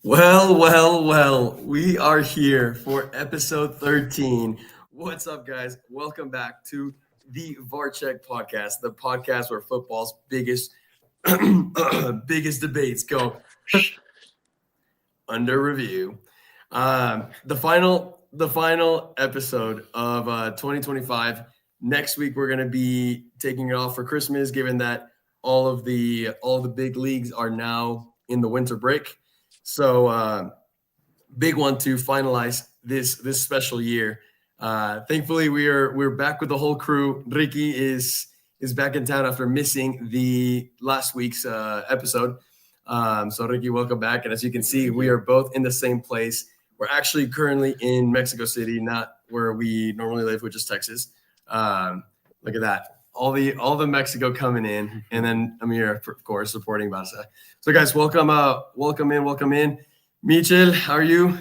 Well, we are here for episode 13. What's up, guys? Welcome back to the Varcheck podcast, the podcast where football's biggest biggest debates go under review. The final episode of 2025. Next week we're going to be taking it off for Christmas, given that all the big leagues are now in the winter break. So big one to finalize this special year. Thankfully, we're back with the whole crew. Ricky is back in town after missing the last week's episode. So Ricky, welcome back. And as you can see, we are both in the same place. We're actually currently in Mexico City, not where we normally live, which is Texas. Look at that. All the Mexico coming in, and then Amir, of course, supporting Barça. So, guys, welcome in. Michel, how are you?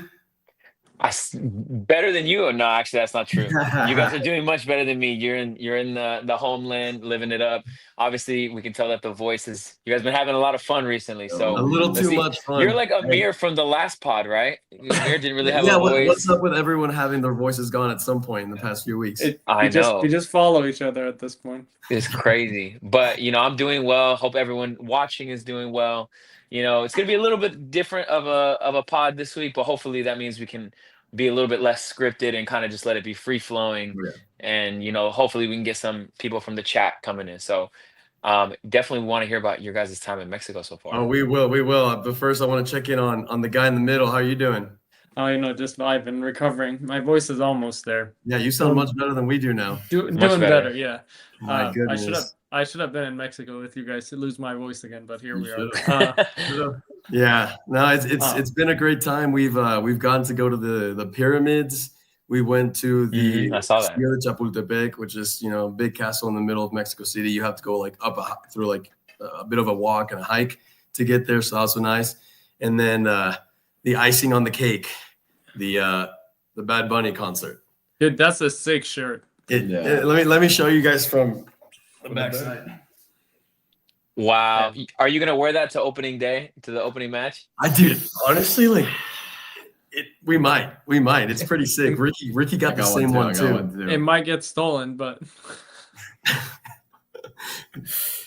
Better than you? No, actually, that's not true. You guys are doing much better than me. You're in the homeland, living it up. Obviously, we can tell that the voices. You guys been having a lot of fun recently. So A little too much fun. You're like Amir from the last pod, right? Amir didn't really have a Yeah, voice. what's up with everyone having their voices gone at some point in the past few weeks? I know. We just follow each other at this point. It's crazy. But, I'm doing well. Hope everyone watching is doing well. It's going to be a little bit different of a pod this week, but hopefully that means we can be a little bit less scripted and kind of just let it be free flowing. Yeah. And, hopefully we can get some people from the chat coming in. So definitely want to hear about your guys' time in Mexico so far. Oh, we will. But first, I want to check in on the guy in the middle. How are you doing? Just I've been recovering. My voice is almost there. Yeah, you sound much better than we do now. Doing better, yeah. My goodness. I should have been in Mexico with you guys to lose my voice again, but here we are. Yeah, no, it's been a great time. We've gotten to go to the pyramids. We went to the I saw that. Chapultepec, which is a big castle in the middle of Mexico City. You have to go like up through like a bit of a walk and a hike to get there. So that was nice. And then the icing on the cake, the Bad Bunny concert. Dude, that's a sick shirt. Let me show you guys from the backside. Wow. Are you going to wear that to opening day, to the opening match? I did. Honestly, we might. It's pretty sick. Ricky got the same one too. It might get stolen, but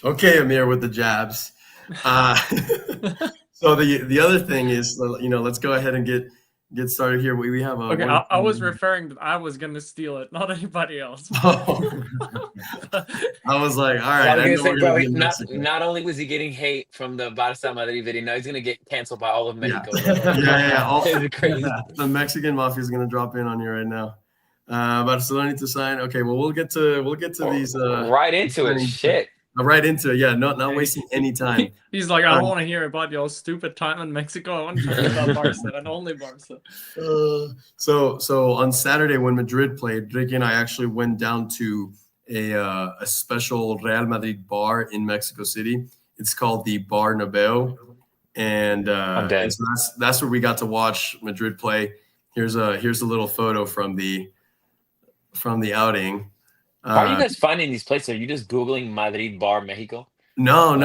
okay, Amir with the jabs. So the other thing is, let's go ahead and get started here. We have okay. I was referring that I was gonna steal it, not anybody else. Oh. I was like, all right. Not only was he getting hate from the Barça Madrid video, now he's gonna get canceled by all of Mexico. Yeah. It's crazy. The Mexican mafia is gonna drop in on you right now. Barcelona to sign. Okay, well we'll get to these. Right into it. Shit. Right into it. Yeah, not wasting any time. He's like, I don't want to hear about your stupid time in Mexico. I want to hear about Barca and only Barca. So on Saturday when Madrid played, Ricky and I actually went down to a special Real Madrid bar in Mexico City. It's called the Bar Nabeu, and so that's where we got to watch Madrid play. Here's a little photo from the outing. How are you guys finding these places? Are you just Googling Madrid Bar Mexico? No.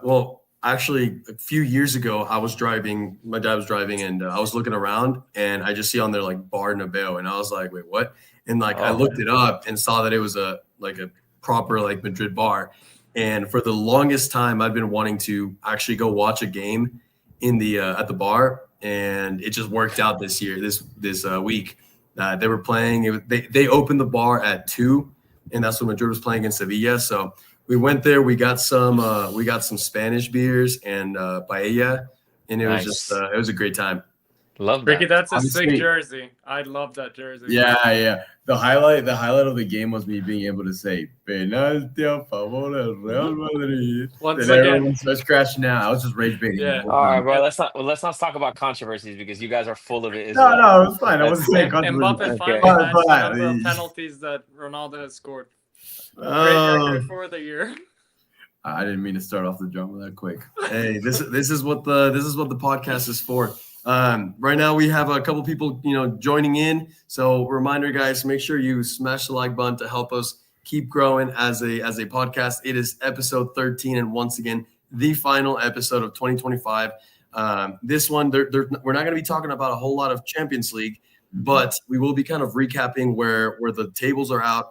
Well, actually, a few years ago, my dad was driving, and I was looking around, and I just see on there like Bar Nabeu, and I was like, wait, what? And I looked it up and saw that it was a proper like Madrid bar. And for the longest time, I've been wanting to actually go watch a game in the at the bar, and it just worked out this year, this week. They were playing. They opened the bar at 2, and that's when Madrid was playing in Sevilla. So we went there. We got some Spanish beers and paella, and it was just it was a great time. Love that. Ricky, that's a sick jersey. I love that jersey. Yeah. The highlight of the game was me being able to say penalti a favor del Real Madrid. Once again, let's crash now. I was just rage baiting. Yeah. All right, bro. Let's not talk about controversies because you guys are full of it. No, it's fine. I wasn't saying Mbappe controversy. finally matched the number of penalties that Ronaldo has scored. Great record for the year. I didn't mean to start off the drama that quick. Hey, this is what the podcast is for. Right now we have a couple people, joining in. So reminder, guys, make sure you smash the like button to help us keep growing as a podcast. It is episode 13, and once again, the final episode of 2025. This one, we're not going to be talking about a whole lot of Champions League, but we will be kind of recapping where the tables are at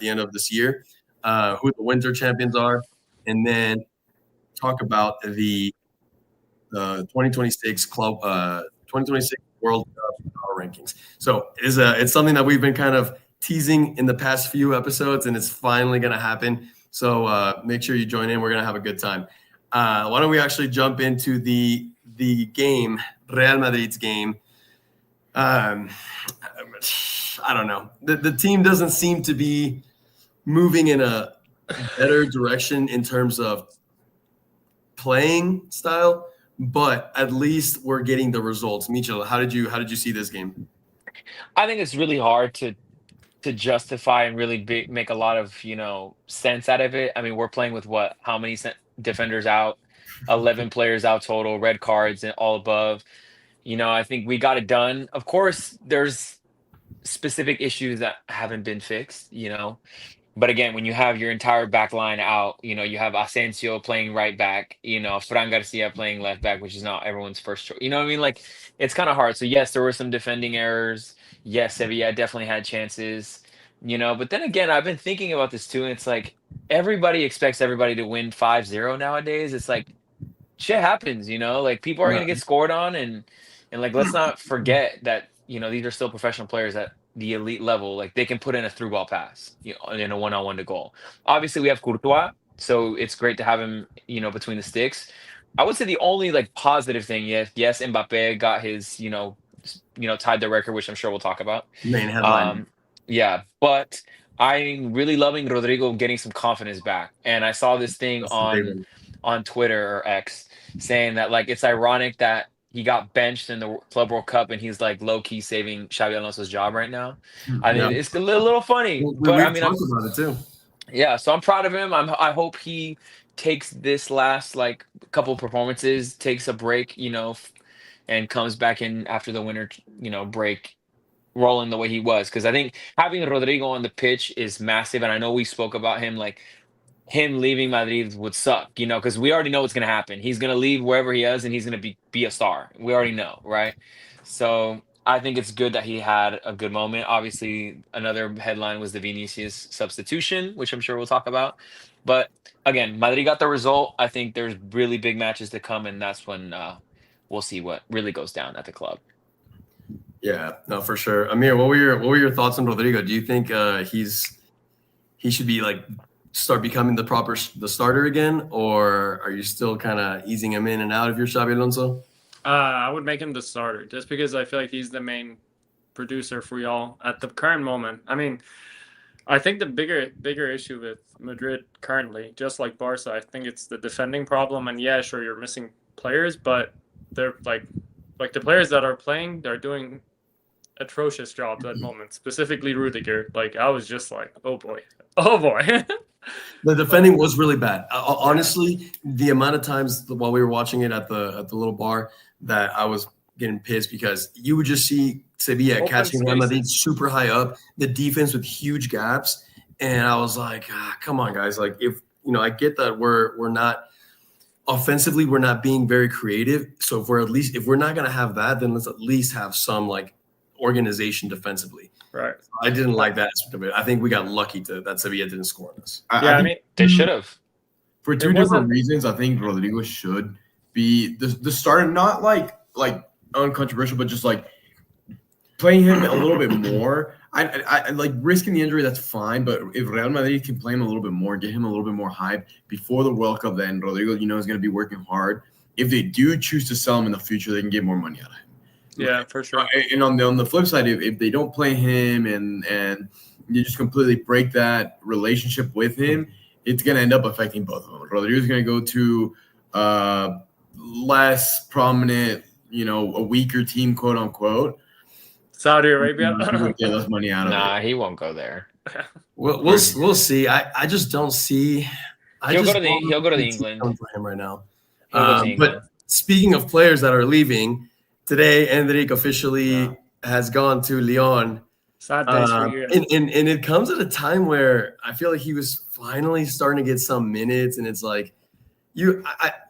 the end of this year, who the winter champions are, and then talk about the 2026 club 2026 World Cup power rankings. So it's something that we've been kind of teasing in the past few episodes, and it's finally going to happen. So make sure you join in. We're going to have a good time. Why don't we actually jump into the game, Real Madrid's game? I don't know. The team doesn't seem to be moving in a better direction in terms of playing style, but at least we're getting the results. Michel, how did you see this game? I think it's really hard to justify and really make a lot of sense out of it. I mean, we're playing with how many defenders out, 11 players out total, red cards and all above. I think we got it done. Of course, there's specific issues that haven't been fixed. But again, when you have your entire back line out, you have Asensio playing right back, Fran Garcia playing left back, which is not everyone's first choice. You know what I mean? Like, it's kind of hard. So yes, there were some defending errors. Yes, Sevilla definitely had chances, but then again, I've been thinking about this too. And it's like, everybody expects everybody to win 5-0 nowadays. It's like, shit happens, like people are going to get scored on. And like, let's not forget that, these are still professional players at the elite level. Like, they can put in a through ball pass, in a one-on-one to goal. Obviously, we have Courtois, so it's great to have him, between the sticks. I would say the only like positive thing, yes, Mbappe got his, tied the record, which I'm sure we'll talk about. Main headline. Yeah, but I'm really loving Rodrigo getting some confidence back. And I saw this thing on Twitter or X saying that like it's ironic that he got benched in the Club World Cup and he's like low key saving Xabi Alonso's job right now. I mean, it's a little funny, but I mean, talked about it too. Yeah, so I'm proud of him. I hope he takes this last like couple performances, takes a break, and comes back in after the winter, break, rolling the way he was. Because I think having Rodrigo on the pitch is massive, and I know we spoke about him like him leaving Madrid would suck, because we already know what's going to happen. He's going to leave wherever he is, and he's going to be a star. We already know, right? So I think it's good that he had a good moment. Obviously, another headline was the Vinicius substitution, which I'm sure we'll talk about. But again, Madrid got the result. I think there's really big matches to come, and that's when we'll see what really goes down at the club. Yeah, no, for sure. Amir, what were your thoughts on Rodrigo? Do you think he should be like start becoming the starter again, or are you still kind of easing him in and out of your Xabi Alonso? I would make him the starter just because I feel like he's the main producer for y'all at the current moment. I mean, I think the bigger issue with Madrid currently, just like Barca, I think it's the defending problem. And yeah, sure, you're missing players, but they're like the players that are playing, they're doing atrocious jobs at the moment. Specifically Rudiger. Like, I was just like, oh boy. The defending was really bad. Honestly, the amount of times while we were watching it at the little bar that I was getting pissed because you would just see Sevilla catching Real Madrid super high up, the defense with huge gaps, and I was like, come on, guys. Like, if I get that we're not offensively, we're not being very creative. So if we're not gonna have that, then let's at least have some like organization defensively. Right. I didn't like that aspect of it. I think we got lucky that Sevilla didn't score on us. I mean, they should have. For two different reasons, I think Rodrigo should be the starter, not like uncontroversial, but just like playing him a little bit more. I like risking the injury, that's fine, but if Real Madrid can play him a little bit more, get him a little bit more hype before the World Cup, then Rodrigo, is going to be working hard. If they do choose to sell him in the future, they can get more money out of him. Yeah, for sure. And on the flip side, if they don't play him and you just completely break that relationship with him, it's going to end up affecting both of them. Rodrigo's going to go to less prominent, a weaker team, quote unquote. Saudi Arabia. Get less money out of it. Nah, he won't go there. We'll see. I just don't see. He'll go to England for him right now. But speaking of players that are leaving. Today, Endrick officially has gone to Lyon. Sad days for you. And it comes at a time where I feel like he was finally starting to get some minutes, and it's like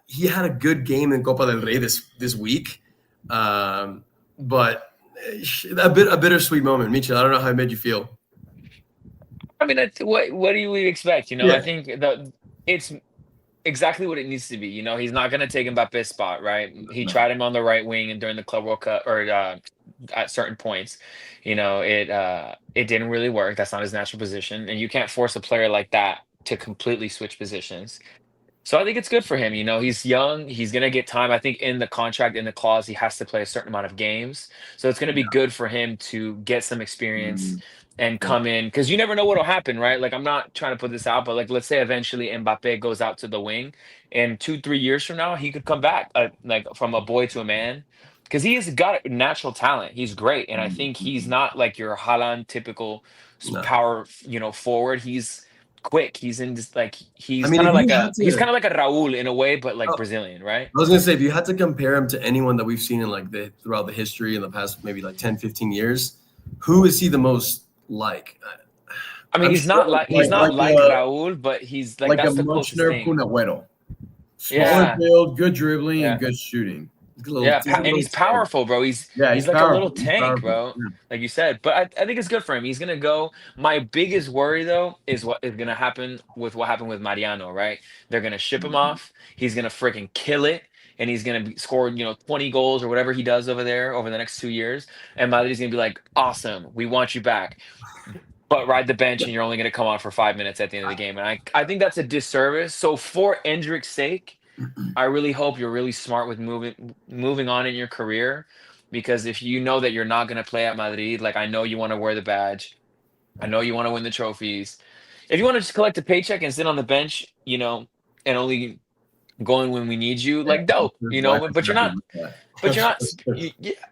he had a good game in Copa del Rey this week, but a bittersweet moment. Mitchell, I don't know how it made you feel. I mean, that's, what do you expect? You know, I Yeah. think it's exactly what it needs to be. You know, he's not going to take Mbappe's spot, right? He tried him on the right wing and during the Club World Cup, or at certain points, you know, it didn't really work. That's not his natural position, and you can't force a player like that to completely switch positions. So I think it's good for him. You know, he's young. He's gonna get time. I think in the contract, in the clause, he has to play a certain amount of games. So it's gonna be good for him to get some experience Mm, and yeah. come in because you never know what'll happen, right? Like I'm not trying to put this out, but like let's say eventually Mbappe goes out to the wing, and 2, 3 years from now he could come back, like from a boy to a man, because he's got a natural talent. He's great, and I think he's not like your Haaland typical No. power, you know, forward. He's quick. He's in this like I he's mean, kind if of like you a had he's to, kind of like a Raul in a way, but like oh, Brazilian, right? I was gonna say, if you had to compare him to anyone that we've seen in like throughout the history in the past maybe like 10, 15 years, who is he the most like? I mean, I'm he's sure not like Like Raul, but he's like like a that's the closest Munchner thing. Punagüero. Smaller Yeah, build, good dribbling, yeah. and good shooting. he's a little, Yeah, he's a and little he's tank. powerful, bro. Yeah, He's he's like a little powerful. He's tank, powerful. bro. Like you said. But I think it's good for him. He's gonna go. My biggest worry though is what is gonna happen with what happened with Mariano, right? They're gonna ship him off. He's gonna freaking kill it, and he's gonna be scoring, 20 goals or whatever he does over there over the next 2 years. And Madrid's gonna be like, awesome, we want you back. But ride the bench and you're only gonna come on for 5 minutes at the end of the game. And I think that's a disservice. So for Endrick's sake, I really hope you're really smart with moving on in your career, because if you know that you're not going to play at Madrid, like I know you want to wear the badge, I know you want to win the trophies. If you want to just collect a paycheck and sit on the bench, and only go in when we need you, Yeah, like dope, his wife is but you're happy not. with that. But you're not,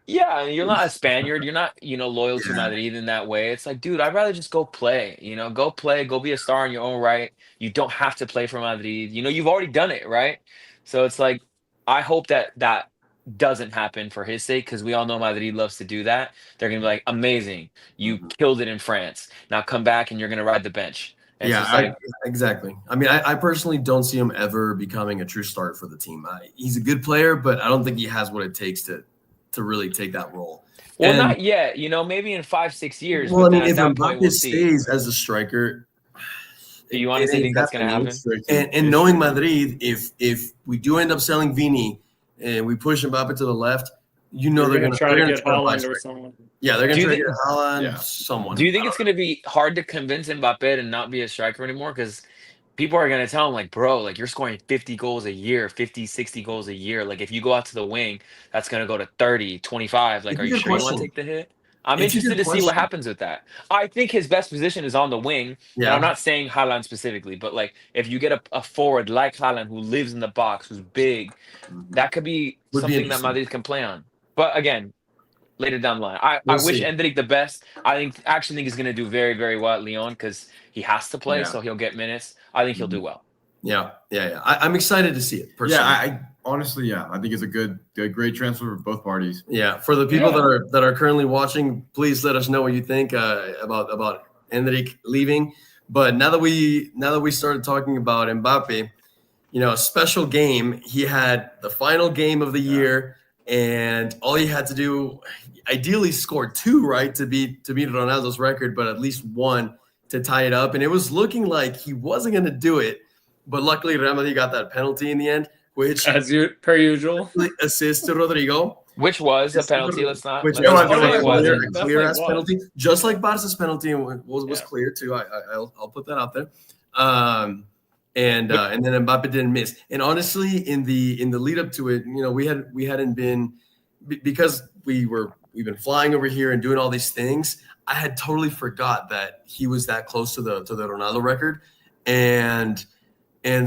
yeah, you're not a Spaniard. You're not, loyal to Madrid in that way. It's like, dude, I'd rather just go play. Go play, go be a star in your own right. You don't have to play for Madrid. You've already done it, right? So it's like, I hope that doesn't happen for his sake, because we all know Madrid loves to do that. They're gonna be like, amazing, you killed it in France. Now come back and you're gonna ride the bench. And it's Yeah, just like, exactly. I mean, I personally don't see him ever becoming a true start for the team. He's a good player, but I don't think he has what it takes to really take that role. well, And not yet. Maybe in 5, 6 years. well, I But then mean, at if that point, we'll Mbappe see. stays as a striker, Do you it honestly ain't think that's gonna happening. happen? And knowing Madrid, if we do end up selling Vini and we push Mbappe to the left, They're they're gonna gonna try to get try to buy Holland or striker. someone. Yeah, they're Do gonna you try to think? get Haaland, Yeah. someone. Do you think it's going to be hard to convince Mbappe to not be a striker anymore? Because people are going to tell him, like, bro, like you're scoring 50 goals a year, 50, 60 goals a year. Like if you go out to the wing, that's going to go to 30, 25. Like, It's are a you good sure you want to question. take the hit? I'm It's a interested good to see what question. happens with that. I think his best position is on the wing. And I'm Yeah, not saying Haaland specifically, but like if you get a forward like Haaland who lives in the box, who's big, that could be would be something that interesting. Madrid can play on. But again, later down the line. I We'll wish see. Endrick the best. Actually think he's going to do very, very well at Lyon because he has to play, Yeah. so he'll get minutes. I think he'll do well. Yeah. I'm excited to see it personally. Yeah, I honestly, I think it's a great transfer for both parties. Yeah, for the people Yeah. that are currently watching, please let us know what you think about Enrique leaving. But now that we started talking about Mbappe, a special game. He had the final game of the year, and all he had to do, ideally, score two, right, to beat Ronaldo's record, but at least one to tie it up. And it was looking like he wasn't going to do it, but luckily Real Madrid got that penalty in the end, which Per usual. assists to Rodrigo. Which was a penalty. Let's not. Which let's was not say a it wasn't. clear ass Definitely penalty, just like Barca's penalty was Yeah. clear too. I'll put that out there. And then Mbappe didn't miss. And honestly, in the lead up to it, we hadn't been, because we've been flying over here and doing all these things. I had totally forgot that he was that close to the Ronaldo record, and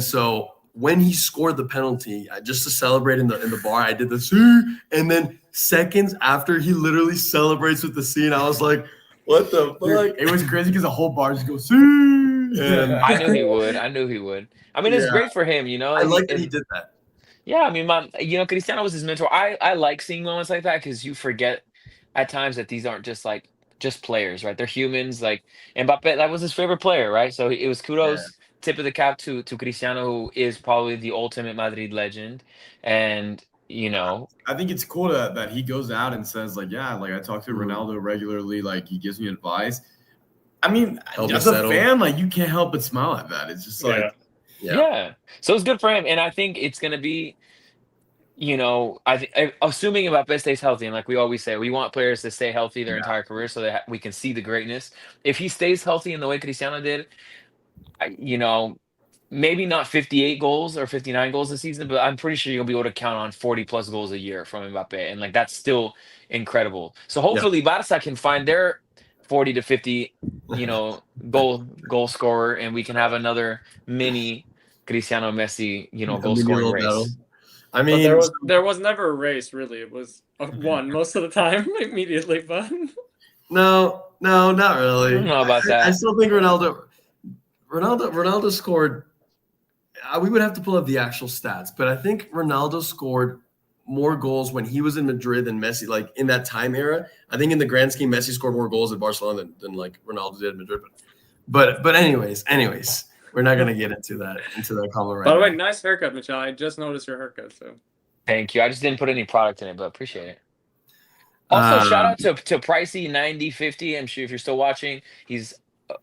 so when he scored the penalty, just to celebrate in the bar, I did the "see," and then seconds after he literally celebrates with the scene, I was like, "What the fuck?" It was crazy because the whole bar just goes, "See!" And I knew he would. I mean, it's Yeah. great for him, I like that he did that. Yeah, I mean, Cristiano was his mentor. I like seeing moments like that because you forget at times that these aren't just players, right? They're humans. Like Mbappe, that was his favorite player, right? So it was kudos tip of the cap to Cristiano, who is probably the ultimate Madrid legend. And, you know, I think it's cool that he goes out and says, like, yeah, like I talk to Ronaldo regularly, like he gives me advice. I mean, as a fan, like you can't help but smile at that. It's just like, yeah. So it's good for him, and I think it's gonna be, you know, assuming Mbappe stays healthy, and like we always say, we want players to stay healthy their entire career so that we can see the greatness. If he stays healthy in the way Cristiano did, you know, maybe not 58 goals or 59 goals a season, but I'm pretty sure you'll be able to count on 40 plus goals a year from Mbappe. And like that's still incredible. So hopefully Barça can find their 40 to 50, you know, goal scorer, and we can have another mini Cristiano Messi, you know, goal scoring race. Battle. I mean, there was never a race really. It was one most of the time immediately, but no, not really. I don't know about that. I still think Ronaldo scored. We would have to pull up the actual stats, but I think Ronaldo scored more goals when he was in Madrid than Messi. Like in that time era, I think in the grand scheme, Messi scored more goals at Barcelona than like Ronaldo did at Madrid. But anyways, we're not gonna get into that comment right now. By the way, now. nice haircut, Michelle. I just noticed your haircut. So thank you. I just didn't put any product in it, but appreciate it. Also, shout out to Pricey 9050. I'm sure if you're still watching, he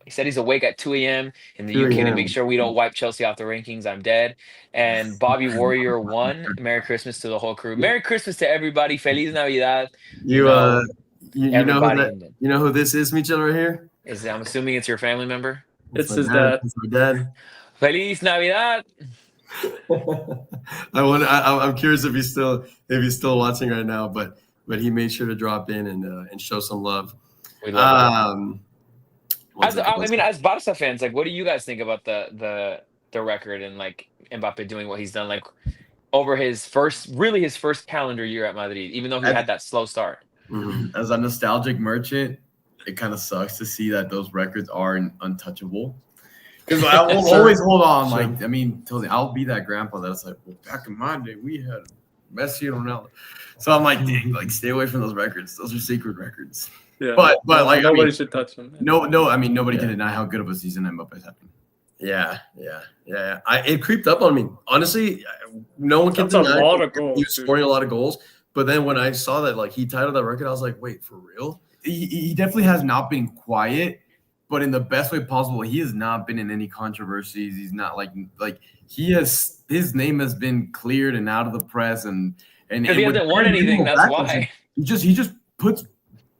said he's awake at 2 a.m. in the UK to make sure we don't wipe Chelsea off the rankings. I'm dead. And Bobby Warrior 1, Merry Christmas to the whole crew. Merry Christmas to everybody. Feliz Navidad. You know who this is, Michel, right here? I'm assuming it's your family member. It's his dad. It's my dad. Feliz Navidad. I'm curious if he's still watching right now, but he made sure to drop in and show some love. We love as Barça fans, like, what do you guys think about the record and like Mbappe doing what he's done, like over his first calendar year at Madrid, even though he had that slow start? Mm-hmm. As a nostalgic merchant, it kind of sucks to see that those records are untouchable. Because I will always hold on. Like, I mean, I'll be that grandpa that's like, well, back in my day, we had Messi and Ronaldo. So I'm like, dang, like, stay away from those records. Those are sacred records. Yeah. But like, nobody should touch them. No. I mean, nobody can deny how good of a season Mbappe's having. Yeah. It creeped up on me. Honestly, no one can deny he was scoring a lot of goals. But then when I saw that, like, he titled that record, I was like, wait, for real? He definitely has not been quiet, but in the best way possible. He has not been in any controversies. He's not like his name has been cleared and out of the press and he hasn't won anything. That's why he just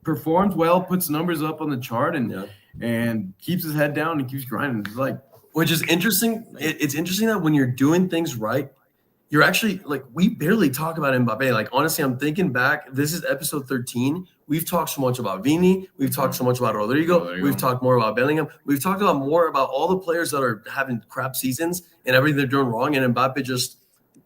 performs well, puts numbers up on the chart, and keeps his head down and keeps grinding. It's like, which is interesting. It's interesting that when you're doing things right, you're actually like, we barely talk about Mbappe. Like, honestly, I'm thinking back. This is episode 13. We've talked so much about Vini. We've talked so much about Rodrigo. We've talked more about Bellingham. We've talked about more about all the players that are having crap seasons and everything they're doing wrong. And Mbappe just,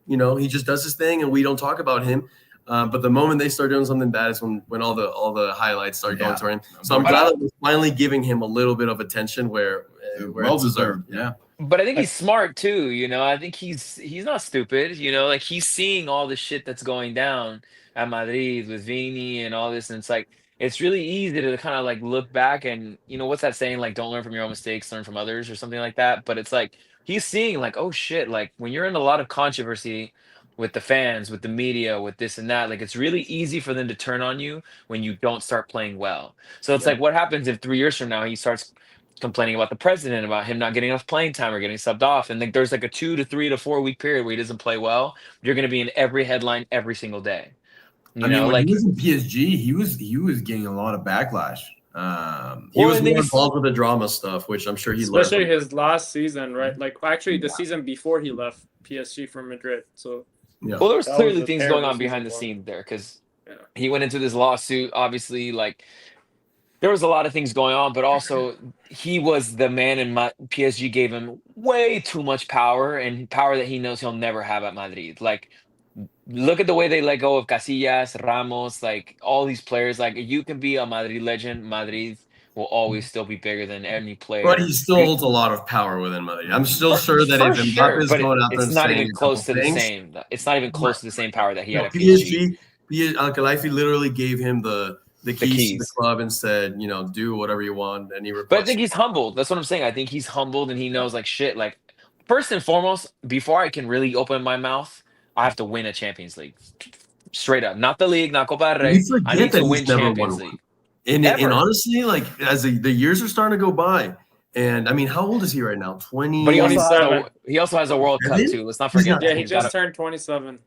he just does his thing, and we don't talk about him. But the moment they start doing something bad is when all the highlights start going to him. So I'm glad that we're finally giving him a little bit of attention where it's deserved. Yeah. But I think he's smart too, I think he's not stupid, like he's seeing all the shit that's going down at Madrid with Vini and all this, and it's like it's really easy to kind of like look back and what's that saying, like, don't learn from your own mistakes, learn from others or something like that. But it's like he's seeing like, oh shit, like when you're in a lot of controversy with the fans, with the media, with this and that, like it's really easy for them to turn on you when you don't start playing well. So it's like, what happens if 3 years from now he starts complaining about the president, about him not getting enough playing time or getting subbed off, and like there's like a 2 to 3 to 4 week period where he doesn't play well? You're going to be in every headline every single day. When he was in PSG, he was getting a lot of backlash. He was more involved with the drama stuff, which I'm sure he learned. Especially his last season, right? Like, actually, the season before he left PSG from Madrid. So, well, there was clearly things going on behind the scenes there, because he went into this lawsuit. Obviously, like, there was a lot of things going on, but also he was the man, and PSG gave him way too much power, and power that he knows he'll never have at Madrid. Like, look at the way they let go of Casillas, Ramos, like all these players. Like, you can be a Madrid legend. Madrid will always still be bigger than any player. But he still holds a lot lot of power within Madrid. I'm still sure that if Mbappe is going out there, it's not even close to the same. It's not even close to the same power that he had at PSG. Al-Khalifi literally gave him the the keys to the club and said, do whatever you want. And he But I think he's humbled. That's what I'm saying. I think he's humbled and he knows like shit. Like first and foremost, before I can really open my mouth, I have to win a Champions League. Straight up, not the league, not Copa del Rey. We forget I need that to he's win never Champions won League. And Ever. honestly, like as the years are starting to go by, and I mean, how old is he right now? 20. But he also 27. has a World Cup too. Let's not forget not- that. Yeah, he just turned 27.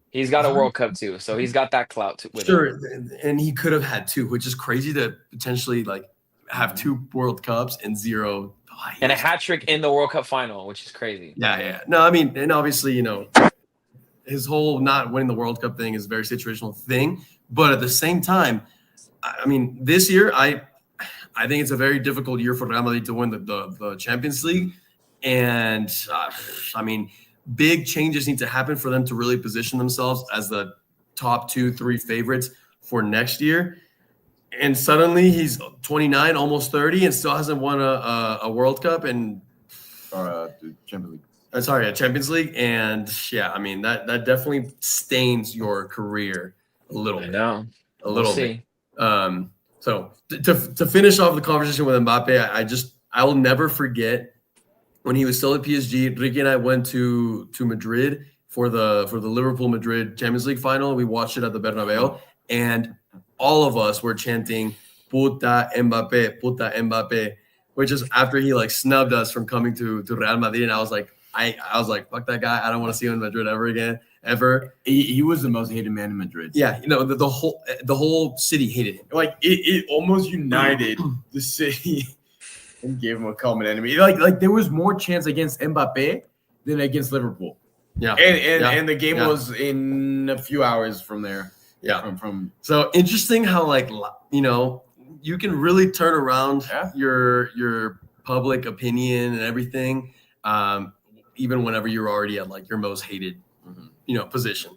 He's got a World Cup too, so he's got that clout too. With Sure, him. and he could have had 2, which is crazy to potentially like have 2 World Cups and 0 And a hat trick in the World Cup final, which is crazy. Yeah. No, I mean, and obviously, his whole not winning the World Cup thing is a very situational thing. But at the same time, I mean, this year, I think it's a very difficult year for Real Madrid to win the Champions League. And I mean, big changes need to happen for them to really position themselves as the top 2-3 favorites for next year. And suddenly he's 29, almost 30, and still hasn't won a World Cup and Champions League. a Champions League. And yeah, I mean that definitely stains your career a little bit. know. A little We'll bit. So to finish off the conversation with Mbappe, I will never forget when he was still at PSG. Ricky and I went to Madrid for the Liverpool Madrid Champions League final. We watched it at the Bernabeu, and all of us were chanting "Puta Mbappe," which is after he like snubbed us from coming to Real Madrid. And I was like, fuck that guy. I don't want to see him in Madrid ever again. Ever. He was the most hated man in Madrid. Yeah, the whole city hated him. Like it almost united the city and gave him a common enemy. Like there was more chance against Mbappe than against Liverpool. Yeah, and the game was in a few hours from there. Yeah, from so interesting how you can really turn around your public opinion and everything, even whenever you're already at like your most hated position.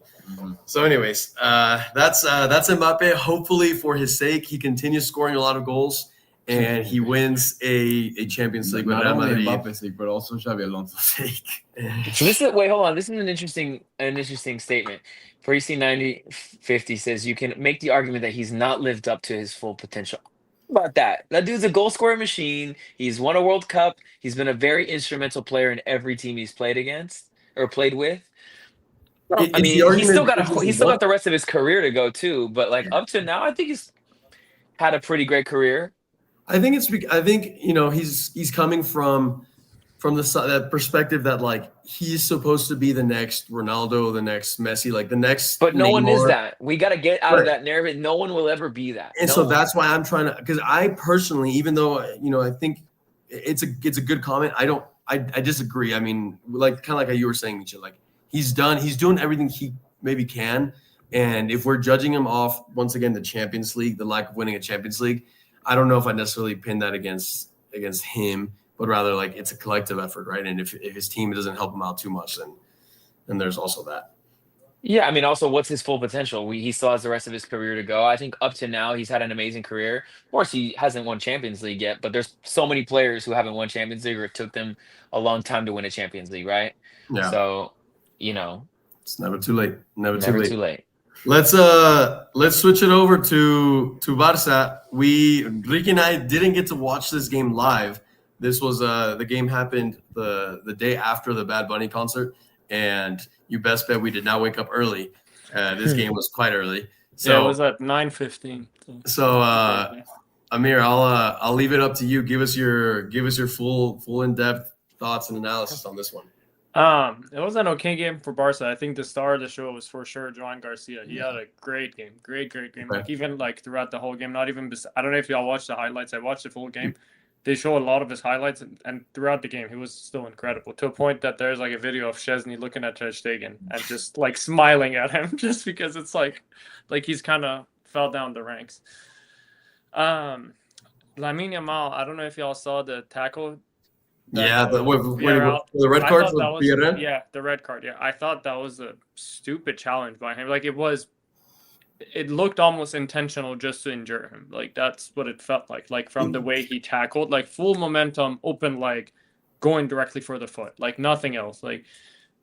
So anyways, that's Mbappe. Hopefully for his sake, he continues scoring a lot of goals and he wins a Champions League with not Real only Madrid. Mbappe's sake, but also Xabi Alonso's sake. So hold on. This is an interesting statement. Parisi 9050 says you can make the argument that he's not lived up to his full potential. How about that? That dude's a goal scoring machine. He's won a World Cup. He's been a very instrumental player in every team he's played against or played with. I mean, he's still got the rest of his career to go too. But like up to now, I think he's had a pretty great career. I think he's coming from that perspective that like he's supposed to be the next Ronaldo, the next Messi, like the next. But no Neymar. one is that. We got to get out of that narrative. No one will ever be that. And so that's why I'm trying to, because I personally, even though I think it's a good comment, I disagree. I mean, like kind of like how you were saying, Micho, like he's doing everything he maybe can, and if we're judging him off once again the Champions League, the lack of winning a Champions League, I don't know if I necessarily pin that against him, but rather like it's a collective effort, right? And if his team doesn't help him out too much, then there's also that. Yeah, I mean, also, what's his full potential? He still has the rest of his career to go. I think up to now, he's had an amazing career. Of course, he hasn't won Champions League yet, but there's so many players who haven't won Champions League or it took them a long time to win a Champions League, right? Yeah. So, it's never too late. Never too too late. Let's switch it over to Barça. Ricky and I didn't get to watch this game live. This was the game happened the day after the Bad Bunny concert, and you best bet we did not wake up early. This game was quite early. So yeah, it was at 9:15. So Amir, I'll leave it up to you. Give us your full in-depth thoughts and analysis on this one. It was an okay game for Barca. I think the star of the show was for sure Joan Garcia. He had a great game, great game. Okay. Like even like throughout the whole game, not even. I don't know if y'all watched the highlights. I watched the full game. They show a lot of his highlights, and throughout the game, he was still incredible. To a point that there's like a video of Szczesny looking at Ter Stegen and just like smiling at him, just because it's like he's kind of fell down the ranks. Lamine Yamal, I don't know if y'all saw the tackle. The red card for Villarreal? Yeah, the red card. Yeah, I thought that was a stupid challenge by him. Like it looked almost intentional just to injure him. Like that's what it felt like. Like from the way he tackled, like full momentum, open leg, going directly for the foot, like nothing else. Like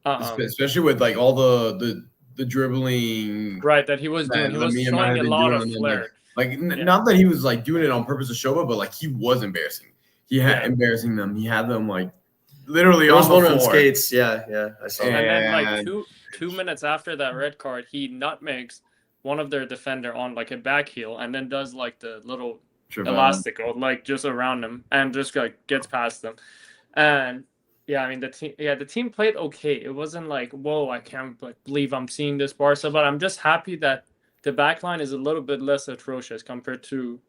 especially with like all the dribbling, right? That he was doing. He was showing a lot of flair. Like, not that he was like doing it on purpose to show up, but like he was embarrassing. He had embarrassing them. He had them like literally There was on the one on floor. skates. Yeah, I saw that. And then like And- two minutes after that red card, he nutmegs one of their defender on like a back heel, and then does like the little elastic like just around him, and just like gets past them. And yeah, I mean the team played okay. It wasn't like, whoa, I can't believe I'm seeing this Barca, but I'm just happy that the back line is a little bit less atrocious compared to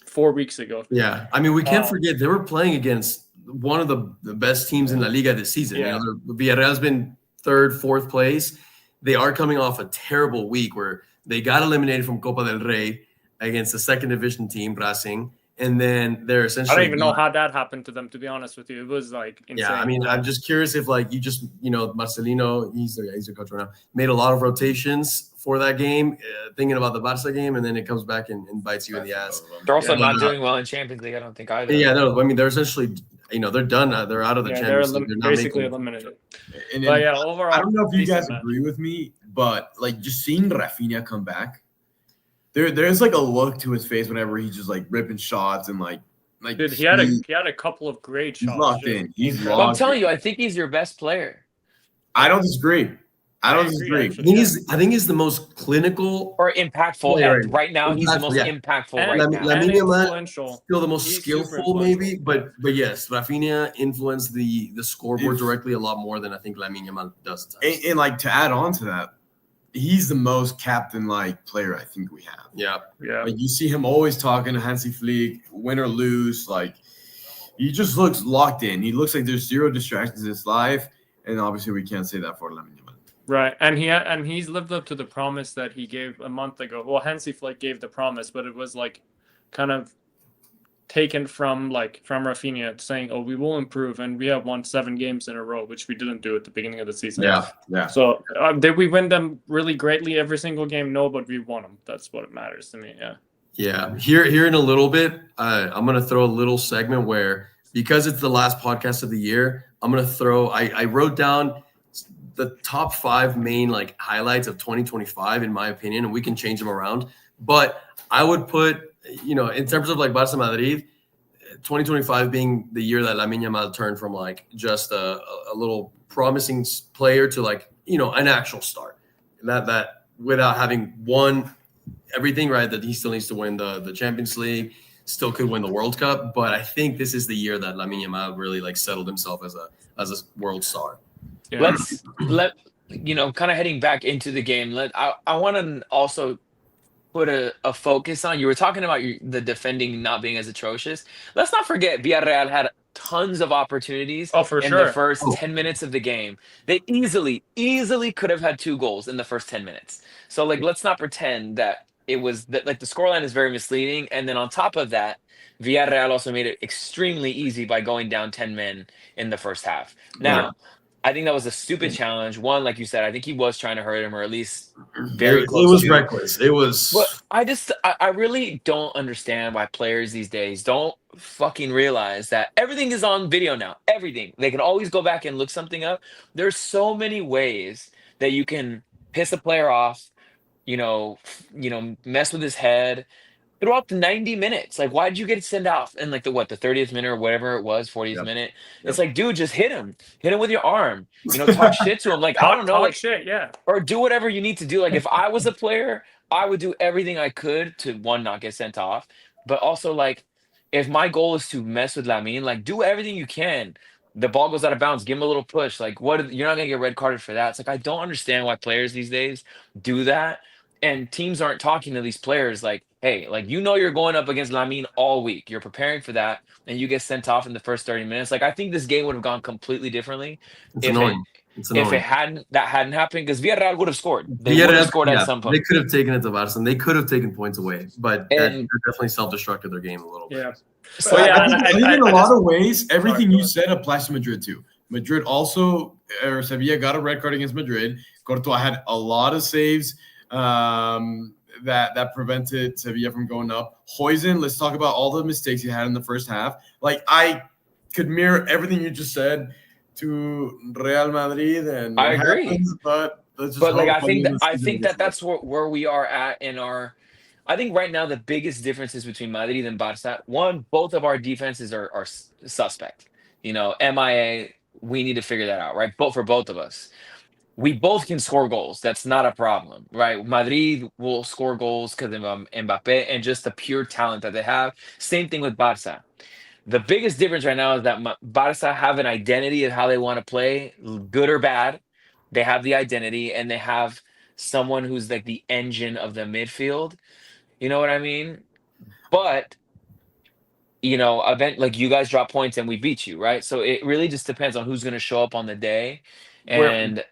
4 weeks ago. Yeah, I mean, we can't forget they were playing against one of the best teams in La Liga this season. Yeah. You know, Villarreal's been third, fourth place. They are coming off a terrible week where they got eliminated from Copa del Rey against the second division team, Racing, and then they're essentially. I don't even know how that happened to them, to be honest with you. It was like insane. Yeah, I mean, I'm just curious if like you just, you know, Marcelino, he's the coach right now, made a lot of rotations for that game, thinking about the Barca game, and then it comes back and bites you in the ass. They're also Yeah, not but, doing well in Champions League, I don't think either. Yeah, no, I mean, they're essentially, you know, they're done. They're out of the Champions League. They're not basically making eliminated. And But yeah, overall, I don't know if you decent guys match. agree with me, but like just seeing Raphinha come back, there's like a look to his face whenever he's just like ripping shots and like Dude, he had a couple of great he's shots. locked in. He's But I'm locked telling in. you, I think he's your best player. I don't disagree. I don't agree, disagree. actually. I think he's the most clinical Or impactful. Player. And right now, he's the most Yeah. impactful And, right now. Lamine Yamal, influential. still the most He's super skillful, maybe, influential. but yes, Raphinha influenced the scoreboard If- directly a lot more than I think Lamine Yamal does at times. And like to add on to that, he's the most captain-like player I think we have. Yeah. Yeah. Like you see him always talking to Hansi Flick, win or lose. Like he just looks locked in. He looks like there's zero distractions in his life, and obviously we can't say that for Lamine Yamal. Right, and he's lived up to the promise that he gave a month ago. Well, Hansi Flick gave the promise, but it was like kind of taken from Raphinha saying, "Oh, we will improve," and we have won 7 games in a row, which we didn't do at the beginning of the season. Yeah. So did we win them really greatly every single game? No, but we won them. That's what matters to me. Yeah. Yeah. Here in a little bit, I'm going to throw a little segment where, because it's the last podcast of the year, I'm going to throw, I wrote down the top 5 main like highlights of 2025, in my opinion, and we can change them around. But I would put, you know, in terms of like Barça Madrid, 2025 being the year that Lamine Yamal turned from like just a little promising player to like, you know, an actual star. That without having won everything, right, that he still needs to win the Champions League, still could win the World Cup. But I think this is the year that Lamine Yamal really like settled himself as a world star. Yeah. Let you know, kind of heading back into the game. I want to also put a focus on. You were talking about the defending not being as atrocious. Let's not forget Villarreal had tons of opportunities in the first 10 minutes of the game. They easily could have had 2 goals in the first 10 minutes. So like, let's not pretend that it was that, like, the scoreline is very misleading. And then on top of that, Villarreal also made it extremely easy by going down 10 men in the first half. Now, I think that was a stupid challenge. One, like you said, I think he was trying to hurt him, or at least very close. It was to. reckless. It was. But I really don't understand why players these days don't fucking realize that everything is on video now. Everything. They can always go back and look something up. There's so many ways that you can piss a player off, you know, mess with his head throughout the 90 minutes. Like, why did you get sent off in like the 30th minute or whatever it was, 40th minute? It's like, dude, just hit him with your arm, you know, talk shit to him. Like, I don't know, like shit, yeah. Or do whatever you need to do. Like, if I was a player, I would do everything I could to, one, not get sent off, but also, like, if my goal is to mess with Lamine, like, do everything you can. The ball goes out of bounds, give him a little push. Like, you're not gonna get red carded for that. It's like, I don't understand why players these days do that, and teams aren't talking to these players like, hey, like, you know, you're going up against Lamine all week. You're preparing for that, and you get sent off in the first 30 minutes. Like, I think this game would have gone completely differently It's annoying. if it hadn't happened, because Villarreal would have scored. They would have scored at some point. They could have taken it to Barca, and they could have taken points away, but that definitely self-destructed their game a little bit. Yeah. So I think in a lot of ways, everything you said applies to Madrid too. Madrid also, or Sevilla got a red card against Madrid. Courtois had a lot of saves that prevented Sevilla from going up. Huijsen, let's talk about all the mistakes he had in the first half. Like, I could mirror everything you just said to Real Madrid, and I agree. Happens, but let's just like, I think that's where we are at in our I think right now the biggest differences between Madrid and Barça, one, both of our defenses are suspect. You know, MIA, we need to figure that out, right? Both for both of us. We both can score goals. That's not a problem, right? Madrid will score goals because of Mbappe and just the pure talent that they have. Same thing with Barça. The biggest difference right now is that Barça have an identity of how they want to play, good or bad. They have the identity and they have someone who's like the engine of the midfield. You know what I mean? But event like you guys drop points and we beat you, right? So it really just depends on who's going to show up on the day, Where and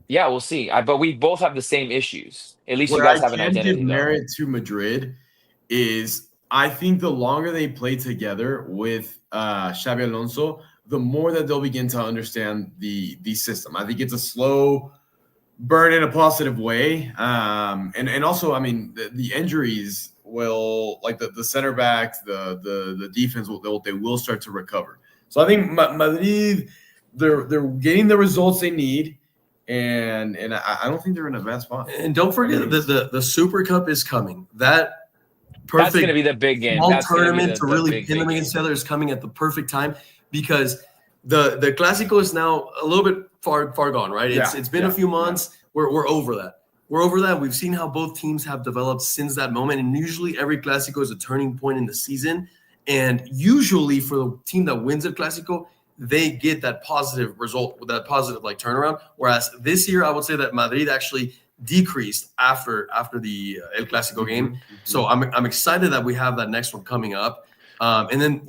yeah, we'll see. But we both have the same issues. At least you Where I guys have an can give identity, though. merit to Madrid is I think the longer they play together with Xabi Alonso, the more that they'll begin to understand the system. I think it's a slow burn in a positive way. And also, I mean, the injuries will, like the center backs, the defense they will start to recover. So I think Madrid, they're getting the results they need. And I don't think they're in a bad spot. And don't forget the Super Cup is coming. That perfect That's going to be the big game. small That's gonna be tournament to really big pin them game. against each other is coming at the perfect time because the Clásico is now a little bit far gone, right? It's been a few months. We're over that. We're over that. We've seen how both teams have developed since that moment, and usually every Clásico is a turning point in the season. And usually for the team that wins a Clásico, they get that positive result, that positive like turnaround. Whereas this year, I would say that Madrid actually decreased after the El Clásico game. So I'm excited that we have that next one coming up. And then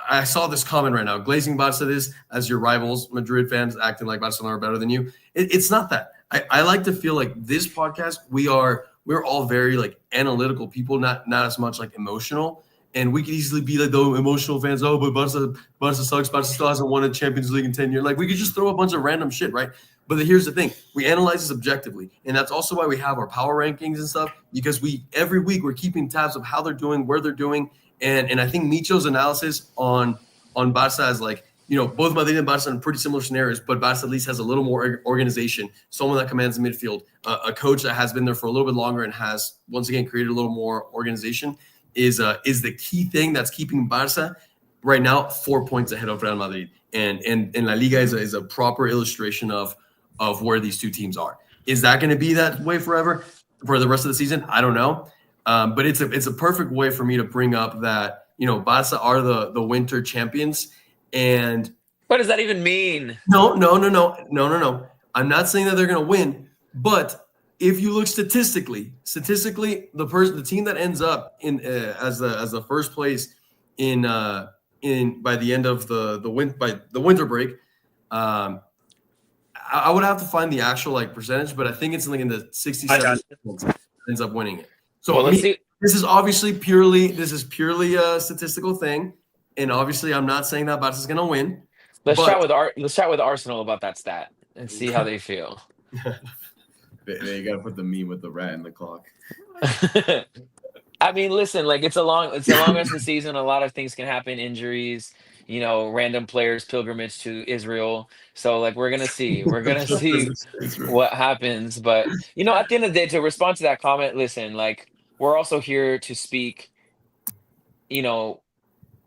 I saw this comment right now: glazing Barca is as your rivals, Madrid fans acting like Barcelona are better than you. It's not that. I like to feel like this podcast we're all very like analytical people, not as much like emotional. And we could easily be like the emotional fans. Oh, but Barca sucks. Barca still hasn't won a Champions League in 10 years. Like we could just throw a bunch of random shit, right? But here's the thing: we analyze this objectively, and that's also why we have our power rankings and stuff. Because every week we're keeping tabs of how they're doing, where they're doing, and I think Micho's analysis on Barca is like both Madrid and Barca are in pretty similar scenarios, but Barca at least has a little more organization, someone that commands the midfield, a coach that has been there for a little bit longer and has once again created a little more organization. Is the key thing that's keeping Barca right now 4 points ahead of Real Madrid, and La Liga is a proper illustration of where these two teams are. Is that going to be that way forever for the rest of the season? I don't know, but it's a perfect way for me to bring up that Barca are the winter champions. And what does that even mean? No. I'm not saying that they're going to win, but if you look statistically, the team that ends up in as the first place in by the end of the winter break, I would have to find the actual like percentage, but I think it's like in the 67 ends up winning it. So well, this is purely a statistical thing, and obviously I'm not saying that Barca's going to win. Let's chat with Arsenal about that stat and see how they feel. They got to put the meme with the rat in the clock. I mean, listen, like it's a long rest of the season. A lot of things can happen, injuries, random players, pilgrimage to Israel. So like we're gonna see what happens. But at the end of the day, to respond to that comment, listen, like we're also here to speak,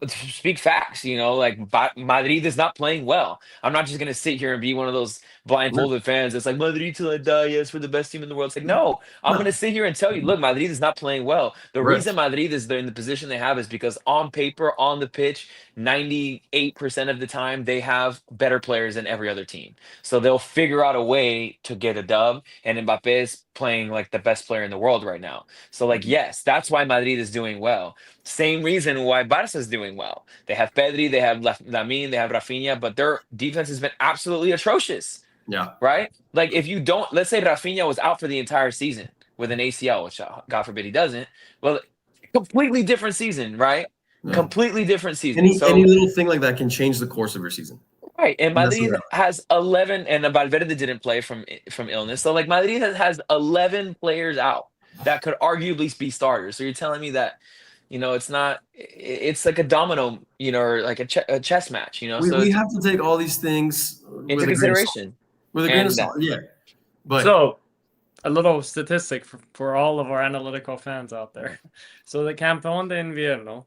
speak facts, like Madrid is not playing well. I'm not just going to sit here and be one of those blindfolded fans that's like, Madrid till I die, yes, we're the best team in the world. It's like, no, I'm going to sit here and tell you, look, Madrid is not playing well. The reason Madrid is in the position they have is because on paper, on the pitch, 98% of the time, they have better players than every other team. So they'll figure out a way to get a dub, and Mbappe is playing like the best player in the world right now. So like, yes, that's why Madrid is doing well. Same reason why Barça is doing well. They have Pedri, they have Lamine, they have Raphinha, but their defense has been absolutely atrocious. Yeah. Right? Like if you don't, let's say Raphinha was out for the entire season with an ACL, which God forbid he doesn't. Well, completely different season, right? Yeah. Completely different season. Any little thing like that can change the course of your season. Right. And Madrid has 11, and Valverde didn't play from illness. So like Madrid has 11 players out that could arguably be starters. So you're telling me that it's like a domino, or like a chess match, We have to take all these things into consideration. With a grain of salt, yeah. But so a little statistic for all of our analytical fans out there. So the Campeón de Invierno,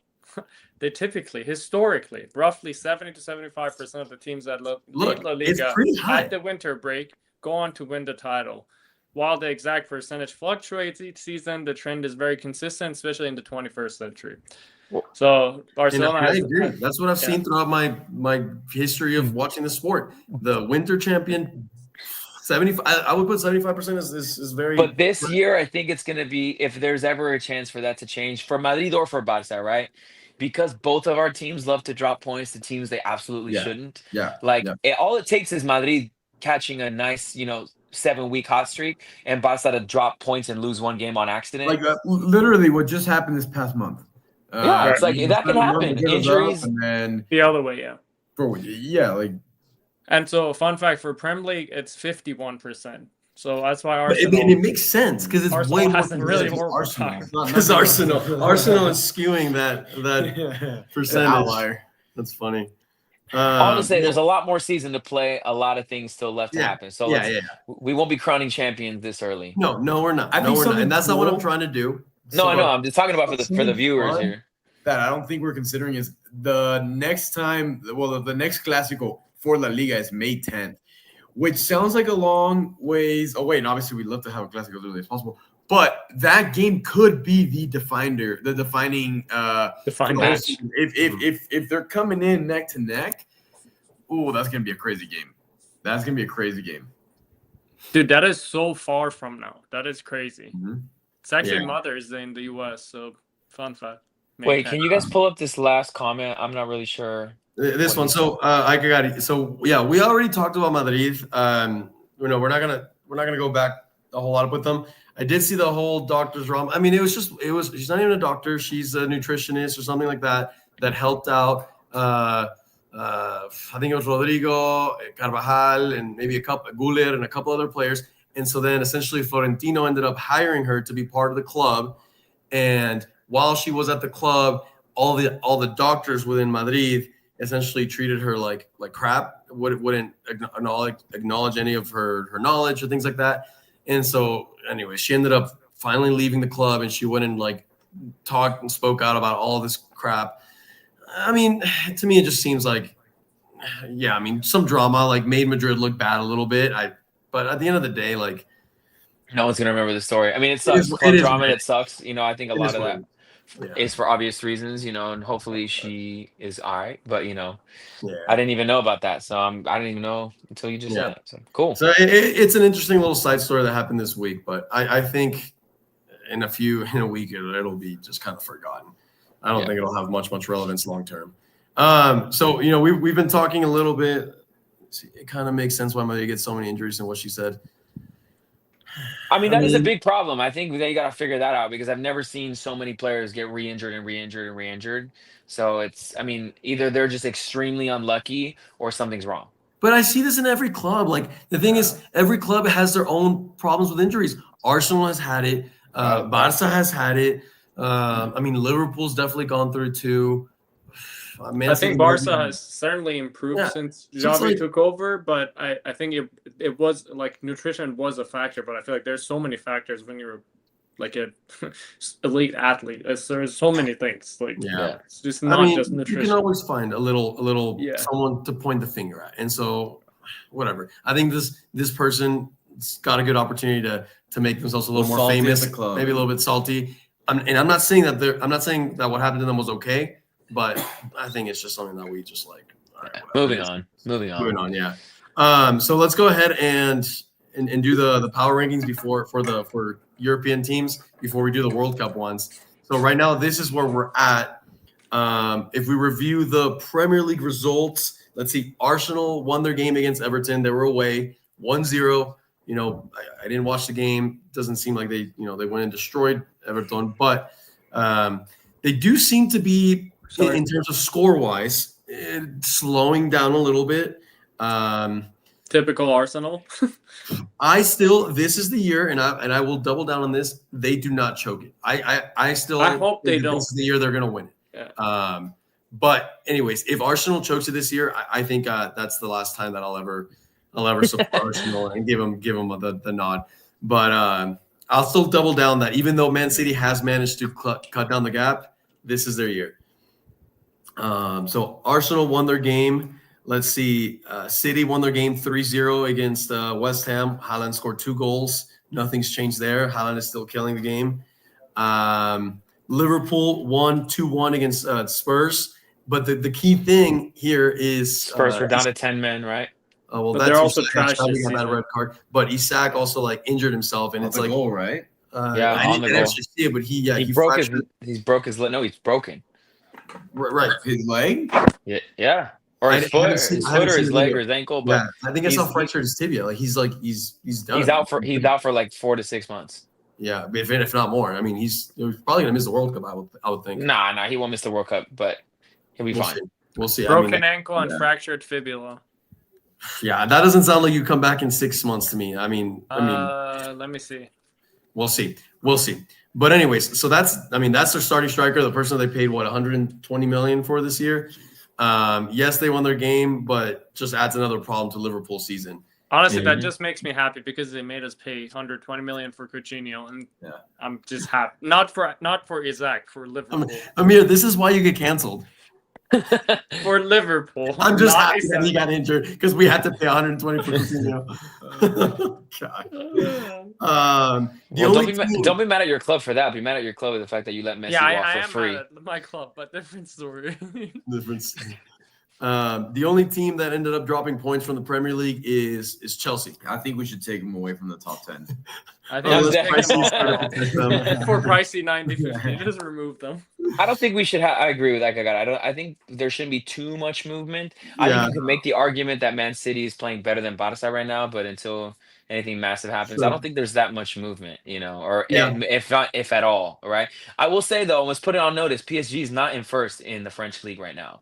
they typically, historically, roughly 70 to 75% of the teams that lead La it's Liga pretty high. at the winter break go on to win the title. While the exact percentage fluctuates each season, the trend is very consistent, especially in the 21st century. So Barcelona I agree. That's what I've seen throughout my history of watching the sport. The winter champion, 75. I would put 75% is very. But this year, I think it's going to be, if there's ever a chance for that to change for Madrid or for Barça, right? Because both of our teams love to drop points to teams they absolutely shouldn't. Yeah. Like all it takes is Madrid catching a nice, 7-week hot streak, and Barça to drop points and lose one game on accident. Like literally what just happened this past month. Yeah, it's like that can happen. Injuries. And then the other way, yeah. Like. And so, fun fact for Premier League, it's 51%. So that's why Arsenal. It makes sense because it's Arsenal way more hasn't really horrible time. because Arsenal is skewing that percentage. Outlier. That's funny. Honestly, there's a lot more season to play. A lot of things still left to happen. So we won't be crowning champions this early. No, we're not. And that's not what I'm trying to do. No, I know. I'm just talking about for the viewers here. That I don't think we're considering is the next time. Well, the next Clásico for La Liga is May 10th, which sounds like a long ways away. And obviously, we'd love to have a Clásico as early as possible. But that game could be the defining match. If they're coming in neck to neck, that's gonna be a crazy game. That's gonna be a crazy game. Dude, that is so far from now. That is crazy. Mm-hmm. It's actually Mother's Day in the US, so fun fact. Wait, can you guys pull up this last comment? I'm not really sure. This one. So I got it. So yeah, we already talked about Madrid. We're not gonna go back a whole lot with them. I did see the whole doctor's drama. I mean, it was she's not even a doctor. She's a nutritionist or something like that helped out. I think it was Rodrigo, Carvajal, and maybe a couple Cule and a couple other players. And so then essentially Florentino ended up hiring her to be part of the club. And while she was at the club, all the doctors within Madrid essentially treated her like crap. Wouldn't acknowledge any of her knowledge or things like that. And so anyway, she ended up finally leaving the club, and she went and talked and spoke out about all this crap. I mean, to me, it just seems like, some drama made Madrid look bad a little bit. But at the end of the day, no one's gonna remember the story. I mean, it sucks. Club drama, it sucks. I think a lot of that is for obvious reasons. And hopefully she is all right. But I didn't even know about that, so I didn't even know until you just said it. So cool. So it's an interesting little side story that happened this week, but I think in a week it'll be just kind of forgotten. I don't think it'll have much relevance long term. So we've been talking a little bit. It kind of makes sense why Maria gets so many injuries and what she said. I mean, that is a big problem. I think they got to figure that out because I've never seen so many players get re-injured and re-injured and re-injured. So either they're just extremely unlucky or something's wrong. But I see this in every club. The thing is, every club has their own problems with injuries. Arsenal has had it. Barça has had it. Liverpool's definitely gone through it too. I think Barça has certainly improved since Xabi took over, but I think it was nutrition was a factor, but I feel like there's so many factors when you're an elite athlete. There's so many things. It's just not just nutrition. You can always find a little someone to point the finger at, and so whatever. I think this person's got a good opportunity to make themselves a little more famous, maybe a little bit salty. I'm not saying that what happened to them was okay. But I think it's just something that we just all right, moving on. Yeah. So let's go ahead and do the power rankings for European teams before we do the World Cup ones. So right now, this is where we're at. If we review the Premier League results, let's see. Arsenal won their game against Everton. They were away 1-0. I didn't watch the game. Doesn't seem like they went and destroyed Everton, but they do seem to be. In terms of score-wise, slowing down a little bit. Typical Arsenal. This is the year, and I will double down on this. They do not choke it. I hope they don't. This is the year they're going to win it. Yeah. But anyways, if Arsenal chokes it this year, I think that's the last time that I'll ever support Arsenal and give them the nod. But I'll still double down that even though Man City has managed to cut down the gap, this is their year. So Arsenal won their game. Let's see. City won their game 3-0 against West Ham. Haaland scored 2 goals. Nothing's changed there. Haaland is still killing the game. Liverpool won 2-1 against Spurs. But the key thing here is Spurs were down to 10 men, right? Well, But that's they're also trash Xabi this got that season. red card. But Isak also like injured himself, and On it's the like goal, right? Yeah, I on didn't the goal. actually see it, but he broke his fractured- he's broke his leg. No, he's broken. right. His leg. Yeah. Or his I foot, haven't seen- his I foot haven't or seen his it leg either. or his ankle, but Yeah, I think I saw he's- fractured his tibia. Like he's done. he's out for like 4 to 6 months. Yeah, if not more. I mean, he's probably gonna miss the World Cup. I would think. Nah, he won't miss the World Cup, but he'll be We'll fine. see. We'll see. Broken ankle and yeah. fractured fibula. Yeah, that doesn't sound like you come back in 6 months to me. I mean, Let me see. we'll see. But anyways, so that's their starting striker, the person they paid 120 million for this year. Yes, they won their game, but just adds another problem to Liverpool's season. Honestly, Yeah. that just makes me happy because they made us pay 120 million for Coutinho, and Yeah. I'm just happy. Not for Isaac, for Liverpool. Amir, this is why you get canceled. For Liverpool. I'm just not happy that Isaac. he got injured because we had to pay 120 for Coutinho. God. The Well, only team- don't be mad at your club for that. Be mad at your club at the fact that you let Messi Yeah, I walk am for free. mad at my club, but different story. difference. The only team that ended up dropping points from the Premier League is Chelsea. I think we should take him away from the top 10. I I'm think dead. for pricey 90-50, just remove them. I don't think we should have. I agree with that guy. I think there shouldn't be too much movement. I Yeah. think you can make the argument that Man City is playing better than Barça right now, but until anything massive happens, Sure. I don't think there's that much movement, or Yeah. if at all, right? I will say though, let's put it on notice: PSG is not in first in the French league right now.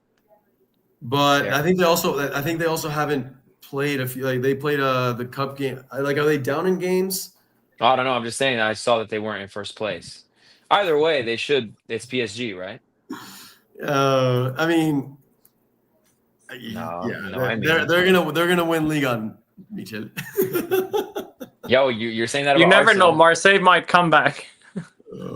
But Yeah. I think they also haven't played a few. Like they played the cup game. Like, are they down in games? I don't know. I'm just saying. I saw that they weren't in first place. Either way, they should. It's PSG, right? I mean, No, yeah, no, I mean- they're gonna win Liga on Michel. Yo, you're saying that You about never know. Arsenal. Marseille might come back.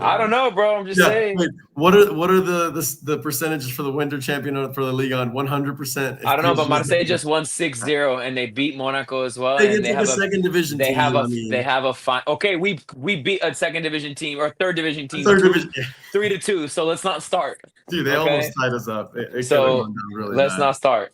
I don't know, bro. I'm just Yeah, saying. wait, what are the percentages for the winter champion for the Liga on 100%? I don't know, but Marseille just won 6-0 and they beat Monaco as well. They And get to the second division they team. have a I mean, they have a fine. Okay, we beat a second division team or third division team, third division. 3-2. So let's not start. Dude, they Okay. almost tied us up. It So, could've gone down really Let's bad. not start.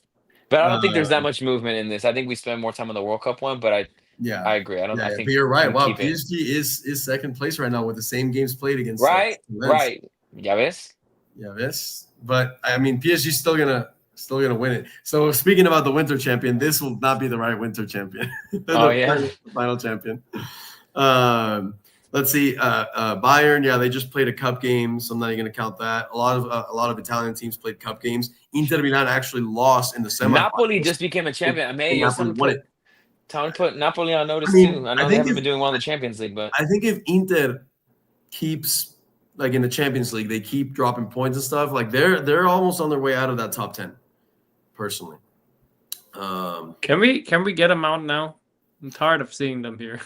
But I don't think there's that much movement in this. I think we spend more time on the World Cup one. But Yeah, I agree. I don't. yeah, I think. but you're right. we Wow, keep it. PSG is second place right now with the same games played against. Right. Lens. Right. Ya ves? Yeah, this. But I mean, PSG's still gonna win it. So speaking about the winter champion, this will not be the right winter champion. Oh, yeah. the final champion. Let's see. Bayern, yeah, they just played a cup game, so I'm not even gonna count that. A lot of Italian teams played cup games. Inter Milan actually lost in the semi. Napoli just became a champion. I mean, Napoli won it. Town put Napoli on notice I mean, too. I I know they think haven't if- been doing well in the Champions League, but I think if Inter keeps like in the Champions League, they keep dropping points and stuff. Like they're almost on their way out of that top 10. Personally, Can we get them out now? I'm tired of seeing them here.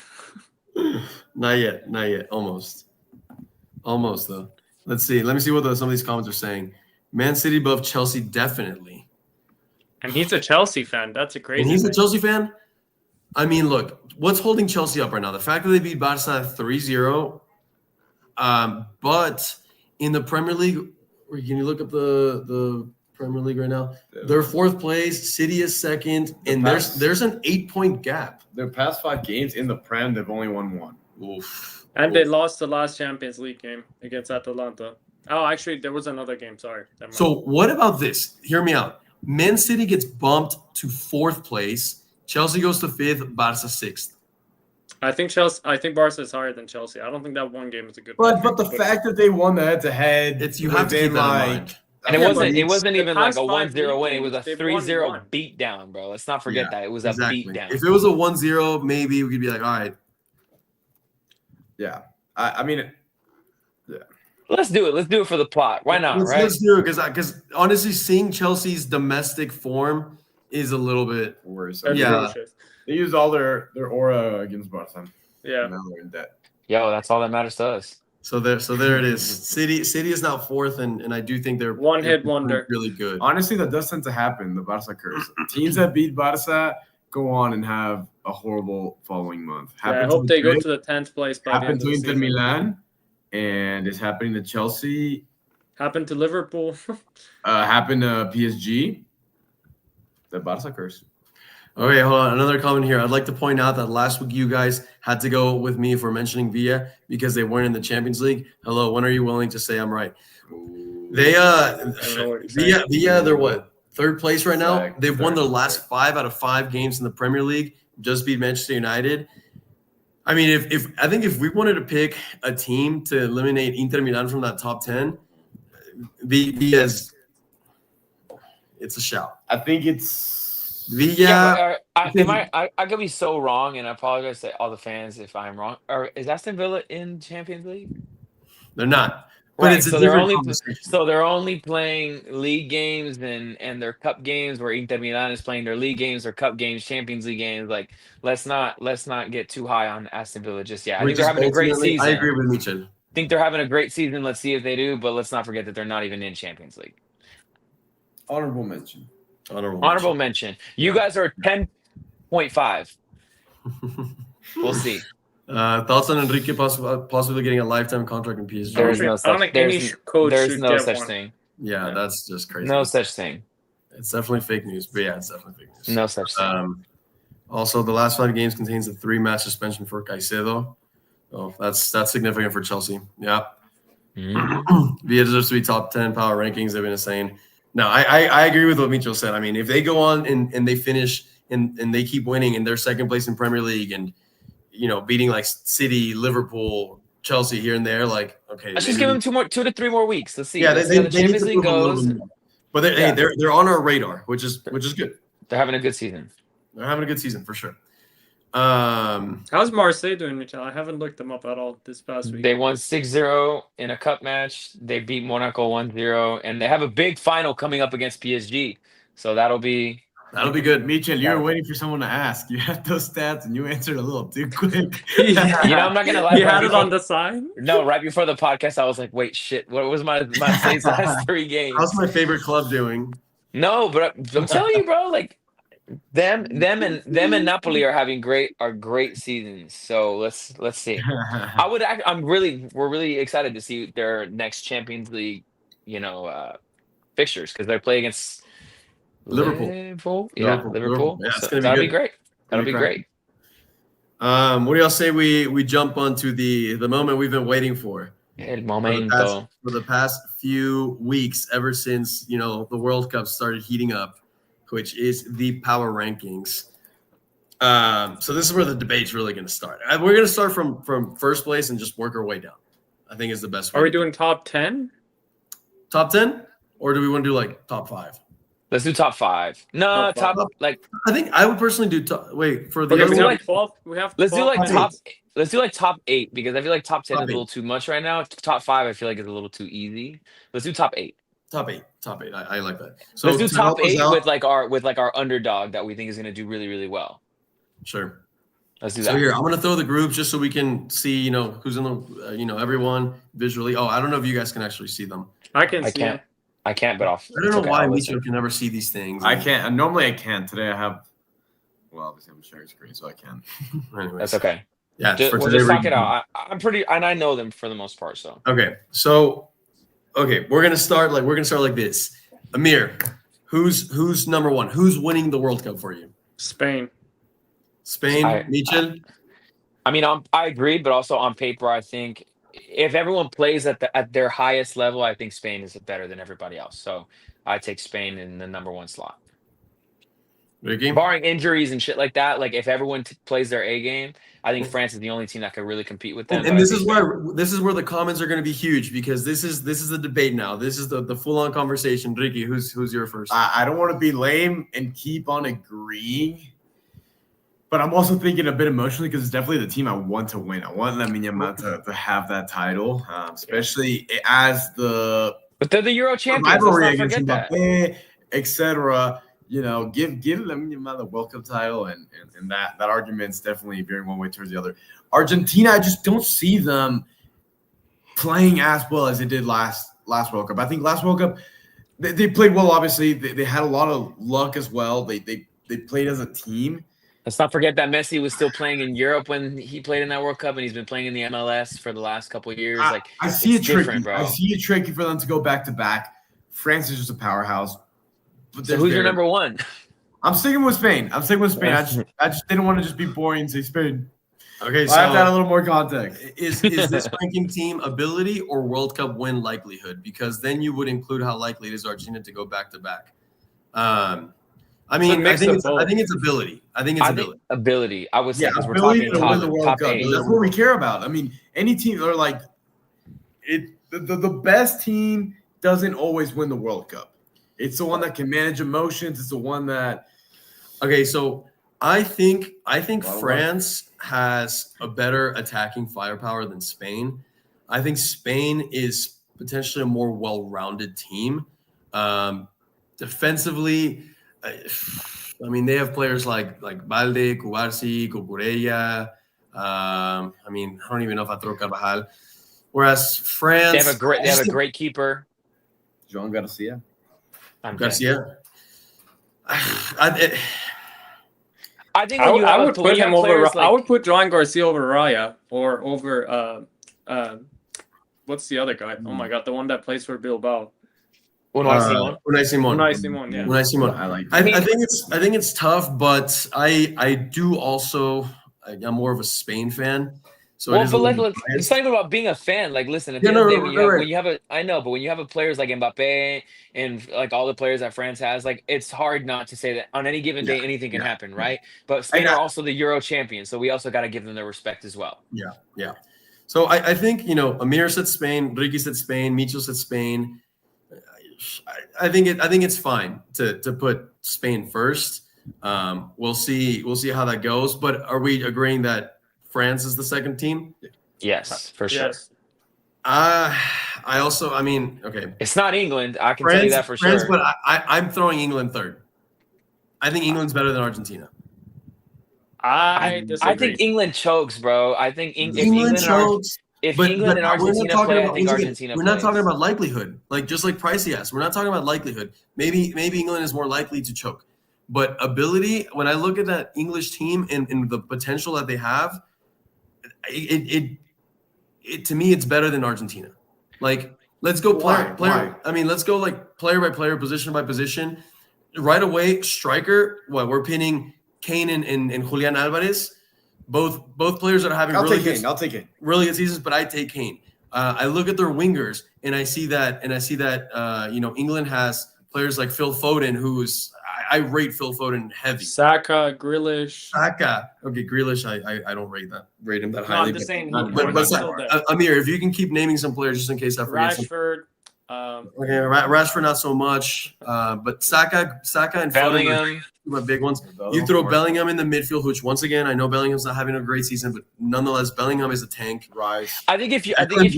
not yet. Almost though. Let's see. Let me see what some of these comments are saying. Man City above Chelsea, definitely. And he's a Chelsea fan. That's a crazy. And he's a thing. Chelsea fan. I mean, look, what's holding Chelsea up right now? The fact that they beat Barca 3-0. But in the Premier League, or can you look up the Premier League right now? They're fourth place. City is second, and there's an 8-point gap. Their past 5 games in the Prem, they've only won 1. Oof. And they lost the last Champions League game against Atalanta. Oh, actually, there was another game. Sorry. Never mind. So what about this? Hear me out. Man City gets bumped to fourth place. Chelsea goes to fifth. Barca sixth. I think Barca is higher than Chelsea. I don't think that one game is a good. But the fact that they won the head-to-head, It's you have to keep that in mind. and Yeah, it wasn't the even like past a 5 1-0 win. It was a they've 3-0 won. beat down, bro. Let's not forget that. It was a Exactly. beat down. If it was a 1-0, maybe we could be like, all right. Yeah. I mean, Let's do it. Let's do it for the plot. Why not, right? Let's do it because honestly, seeing Chelsea's domestic form is a little bit. worse. Yeah. Atrocious. They used all their aura against Barca. Yeah. Now they're in debt. Yo, that's all that matters to us. So there it is. City is now fourth, and I do think they're One-hit wonder. really good. Honestly, that does tend to happen. The Barça curse. Teams that beat Barça go on and have a horrible following month. I hope they go to the 10th place by the end Happened of to the Inter season. Milan, and it's happening to Chelsea. Happened to Liverpool. Happened to PSG. The Barça curse. Okay, hold on. Another comment here. I'd like to point out that last week you guys had to go with me for mentioning Villa because they weren't in the Champions League. Hello, when are you willing to say I'm right? They Villa, they're what? Third place right now. They've won their last 5 out of 5 games in the Premier League. Just beat Manchester United. I mean, if we wanted to pick a team to eliminate Inter Milan from that top 10, Villa's it's a shout. I think it's Villa. I could be so wrong, and I apologize to all the fans if I'm wrong. Or is Aston Villa in Champions League? They're not. But Right, it's a so they're different only conversation. playing league games and their cup games, where Inter Milan is playing their league games, their cup games, Champions League games. Like, let's not get too high on Aston Villa just yet. I think they're having a great season. I agree with Mitchell. Think they're having a great season. Let's see if they do, but let's not forget that they're not even in Champions League. honorable mention. Honorable mention. You guys are 10.5. We'll see. Thoughts on Enrique possibly getting a lifetime contract in PSG? There's no I don't think any coach there's should no get such one. thing. Yeah, that's just crazy. No such thing. It's definitely fake news, but yeah, it's definitely fake news. No such thing. Also, the last 5 games contains a 3-match suspension for Caicedo. Oh, that's significant for Chelsea. Yeah. Mm-hmm. Villa deserves to be top 10 power rankings. They've been saying. No, I agree with what Mitchell said. I mean, if they go on and they finish and they keep winning and they're second place in Premier League and beating like City, Liverpool, Chelsea here and there, like okay, Let's just give them 2 to 3 more weeks. Let's see. Yeah, Let's see how the they need Champions to League prove a little goes. bit more. But they're on our radar, which is good. They're having a good season. They're having a good season for sure. How's Marseille doing, Michel? I haven't looked them up at all this past week. They won 6-0 in a cup match. They beat Monaco 1-0, and they have a big final coming up against PSG. So that'll be good. Mitchell, you were waiting for someone to ask. You had those stats and you answered a little too quick. Yeah. I'm not gonna lie. You had it on the side? No, right before the podcast, I was like, "Wait, shit! What was my Marseille's last 3 games?" How's my favorite club doing? No, but I'm telling you, bro. Like them and Napoli are having great seasons. So let's see. We're really excited to see their next Champions League, fixtures because they play against Liverpool. Yeah, Liverpool. Yeah, So that'll be great. That'll be great. What do y'all say we jump onto the moment we've been waiting for? El momento. For the past few weeks, ever since the World Cup started heating up, which is the power rankings. So this is where the debate's really going to start. We're going to start from first place and just work our way down. I think is the best way. Are we doing top 10? Top 10? Or do we want to do like top 5? Let's do top 5. No, top like. I think I would personally do top. Wait for the Okay, other we one. have 12. We have. Let's do 12 like points. top. Let's do like top 8 because I feel like top 10 Top is a little too much right now. Top 5 I feel like is a little too easy. Let's do top 8. Top 8. I like that. So Let's do to top help us 8 out- with our underdog that we think is going to do really, really well. Sure. Let's do So that. here, I'm going to throw the group just so we can see, who's in the, everyone visually. Oh, I don't know if you guys can actually see them. I can I see can't. it. I can't, but off. I don't know why Mitchell can never see these things. I can't. Normally I can. Today I have. Well, obviously I'm sharing screen, so I can. Anyways. That's okay. Yeah, We'll today just we're- talk it out. I'm pretty, and I know them for the most part. So Okay, so we're gonna start like this. Amir, who's number 1? Who's winning the World Cup for you? Spain. Spain, Mitchell. I mean, I agree, but also on paper, I think if everyone plays at their highest level, I think Spain is better than everybody else. So I take Spain in the number 1 slot. Ricky? Barring injuries and shit like that, like if everyone plays their A game, I think France is the only team that could really compete with them. And this is where the comments are going to be huge because this is the debate now. This is the full on conversation. Ricky, who's your first? I don't want to be lame and keep on agreeing, but I'm also thinking a bit emotionally because it's definitely the team I want to win. I want Lamine Yamal to have that title, especially as the But they're the Euro champions. rivalry Let's not against forget that. Mbappe, etc. give Lamine Yamal the World Cup title, and that argument's definitely veering one way towards the other. Argentina, I just don't see them playing as well as they did last World Cup. I think last World Cup they played well. Obviously, they had a lot of luck as well. They played as a team. Let's not forget that Messi was still playing in Europe when he played in that World Cup, and he's been playing in the MLS for the last couple of years. I see it tricky, bro. I see it tricky for them to go back to back. France is just a powerhouse. But so who's your number one? I'm sticking with Spain. I just didn't want to just be boring and say Spain. Okay, so I have to add a little more context. Is this ranking team ability or World Cup win likelihood? Because then you would include how likely it is Argentina to go back to back. I think it's ability. I think ability. I would say because we're ability talking to win the World top Cup. 8. That's what we care about. I mean, any team are like it. The best team doesn't always win the World Cup. It's the one that can manage emotions. It's the one that. Okay, so I think France has a better attacking firepower than Spain. I think Spain is potentially a more well-rounded team. Defensively, I mean, they have players like Balde, Cubarsi, Cucurella. I don't even know if I throw Carvajal. Whereas France, they have a great keeper, Joan Garcia. Garcia. I think I would put him over. I would put Joan Garcia over Raya or over what's the other guy? Oh my God, the one that plays for Bilbao. Unai Simon. Yeah. Unai Simon. I think it's tough, but I do also. I'm more of a Spain fan. So it's not even about being a fan. Like, listen, at the end of the day, when you have players like Mbappe and like all the players that France has, like it's hard not to say that on any given day anything can happen, right? But Spain are also the Euro champions, so we also got to give them their respect as well. Yeah. So I think Amir said Spain, Ricky said Spain, Micho said Spain. I think it's fine to put Spain first. We'll see how that goes. But are we agreeing that France is the second team? Yes, for sure. Yes. Okay. It's not England. I can tell you that for sure. But I'm throwing England third. I think England's better than Argentina. I disagree. I think England chokes, bro. I think England chokes. If England and Argentina play, I think Argentina We're not talking about likelihood. Like, just like Pricey asked, we're not talking about likelihood. Maybe England is more likely to choke. But ability, when I look at that English team and the potential that they have, it to me, it's better than Argentina. Like, let's go player. I mean, let's go like player by player, position by position. Right away, striker, we're pinning Kane and Julian Alvarez. Both players are having I'll take Kane. Really good seasons, but I take Kane. I look at their wingers and I see that England has players like Phil Foden, who's I rate Phil Foden heavy. Saka, Grealish. Okay, Grealish, I don't rate him that highly. I'm just saying. But Amir, if you can keep naming some players just in case I forget. Rashford. Rashford not so much. But Saka and Bellingham. Foden are my big ones. You throw Bellingham in the midfield, which once again I know Bellingham's not having a great season, but nonetheless Bellingham is a tank. Rice. I think Declan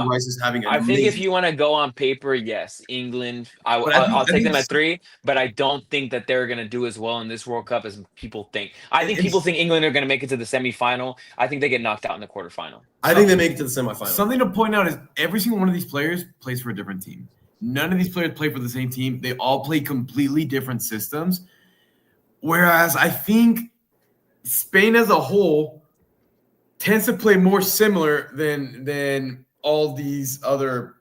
Rice is having. I think if you want to go on paper, yes, England. I'll take them at 3, but I don't think that they're going to do as well in this World Cup as people think. I think people think England are going to make it to the semifinal. I think they get knocked out in the quarterfinal. I think they make it to the semifinal. Something to point out is every single one of these players plays for a different team. None of these players play for the same team. They all play completely different systems. Whereas I think Spain as a whole tends to play more similar than all these other,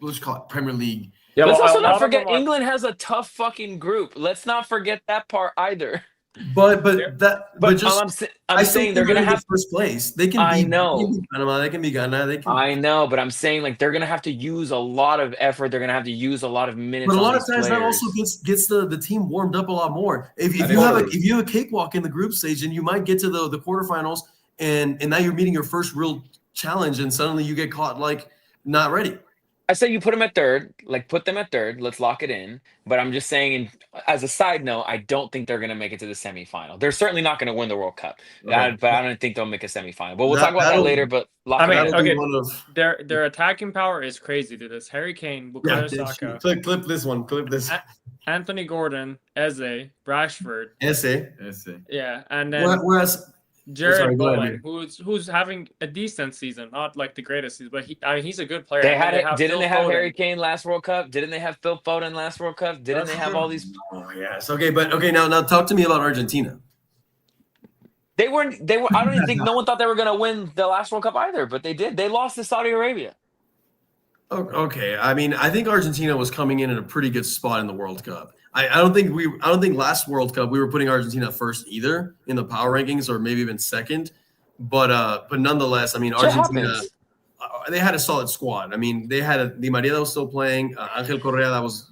let's call it Premier League. Yeah, let's also not forget England has a tough fucking group. Let's not forget that part either. I'm saying they're gonna have first place. They can. I know. They can be Ghana. I know, but I'm saying like they're gonna have to use a lot of effort. They're gonna have to use a lot of minutes. But a lot of times that also gets the team warmed up a lot more. If you have a cakewalk in the group stage, and you might get to the quarterfinals, and now you're meeting your first real challenge, and suddenly you get caught like not ready. I say you put them at third, like put them at third. Let's lock it in. But I'm just saying, as a side note, I don't think they're going to make it to the semifinal. They're certainly not going to win the World Cup, Okay. but I don't think they'll make a semifinal. But we'll That- talk about that that'll- later. But lock I it mean, in. That'll be okay, one of their attacking power is crazy to this. Harry Kane, yeah. Bukayo Saka, Clip this one. Clip this. Anthony Gordon, Eze, Rashford. Essay. Yeah, and then Whereas Jared Sorry, go ahead, Bowen, who's having a decent season, not like the greatest season, but he's a good player. They And then had it. Didn't Phil they have Foden. Harry Kane last World Cup? Didn't they have Phil Foden last World Cup? Didn't That's they have true. all these? oh yes. Okay, but okay now talk to me about Argentina. They weren't. They were. I don't even think no one thought they were going to win the last World Cup either, but they did. They lost to Saudi Arabia. Okay, I mean, I think Argentina was coming in a pretty good spot in the World Cup. I don't think last World Cup we were putting Argentina first either in the power rankings or maybe even second. But nonetheless, I mean, Shit Argentina happens. they had a solid squad. I mean, they had Di Maria that was still playing, Angel Correa that was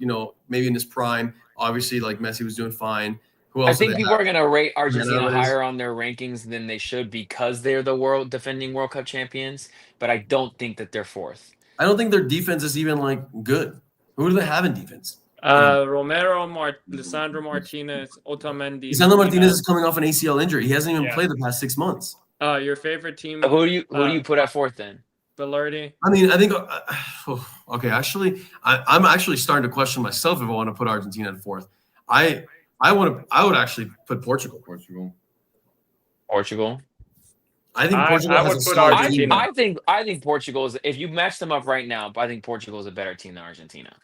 maybe in his prime. Obviously, like Messi was doing fine. Who else? I think did they people have? are going to rate Argentina that is- higher on their rankings than they should because they're the defending World Cup champions. But I don't think that they're fourth. I don't think their defense is even like good. Who do they have in defense? Romero, Lisandro Martinez, Otamendi. Lisandro Martinez is coming off an ACL injury. He hasn't even Yeah. played the past 6 months. Your favorite team, Who do you put at fourth then? Velarde. I mean, I think okay. Actually, I'm actually starting to question myself if I want to put Argentina at fourth. I would actually put Portugal. Portugal. I think I Portugal would has a put solid Argentina. team. I think Portugal is. If you match them up right now, I think Portugal is a better team than Argentina.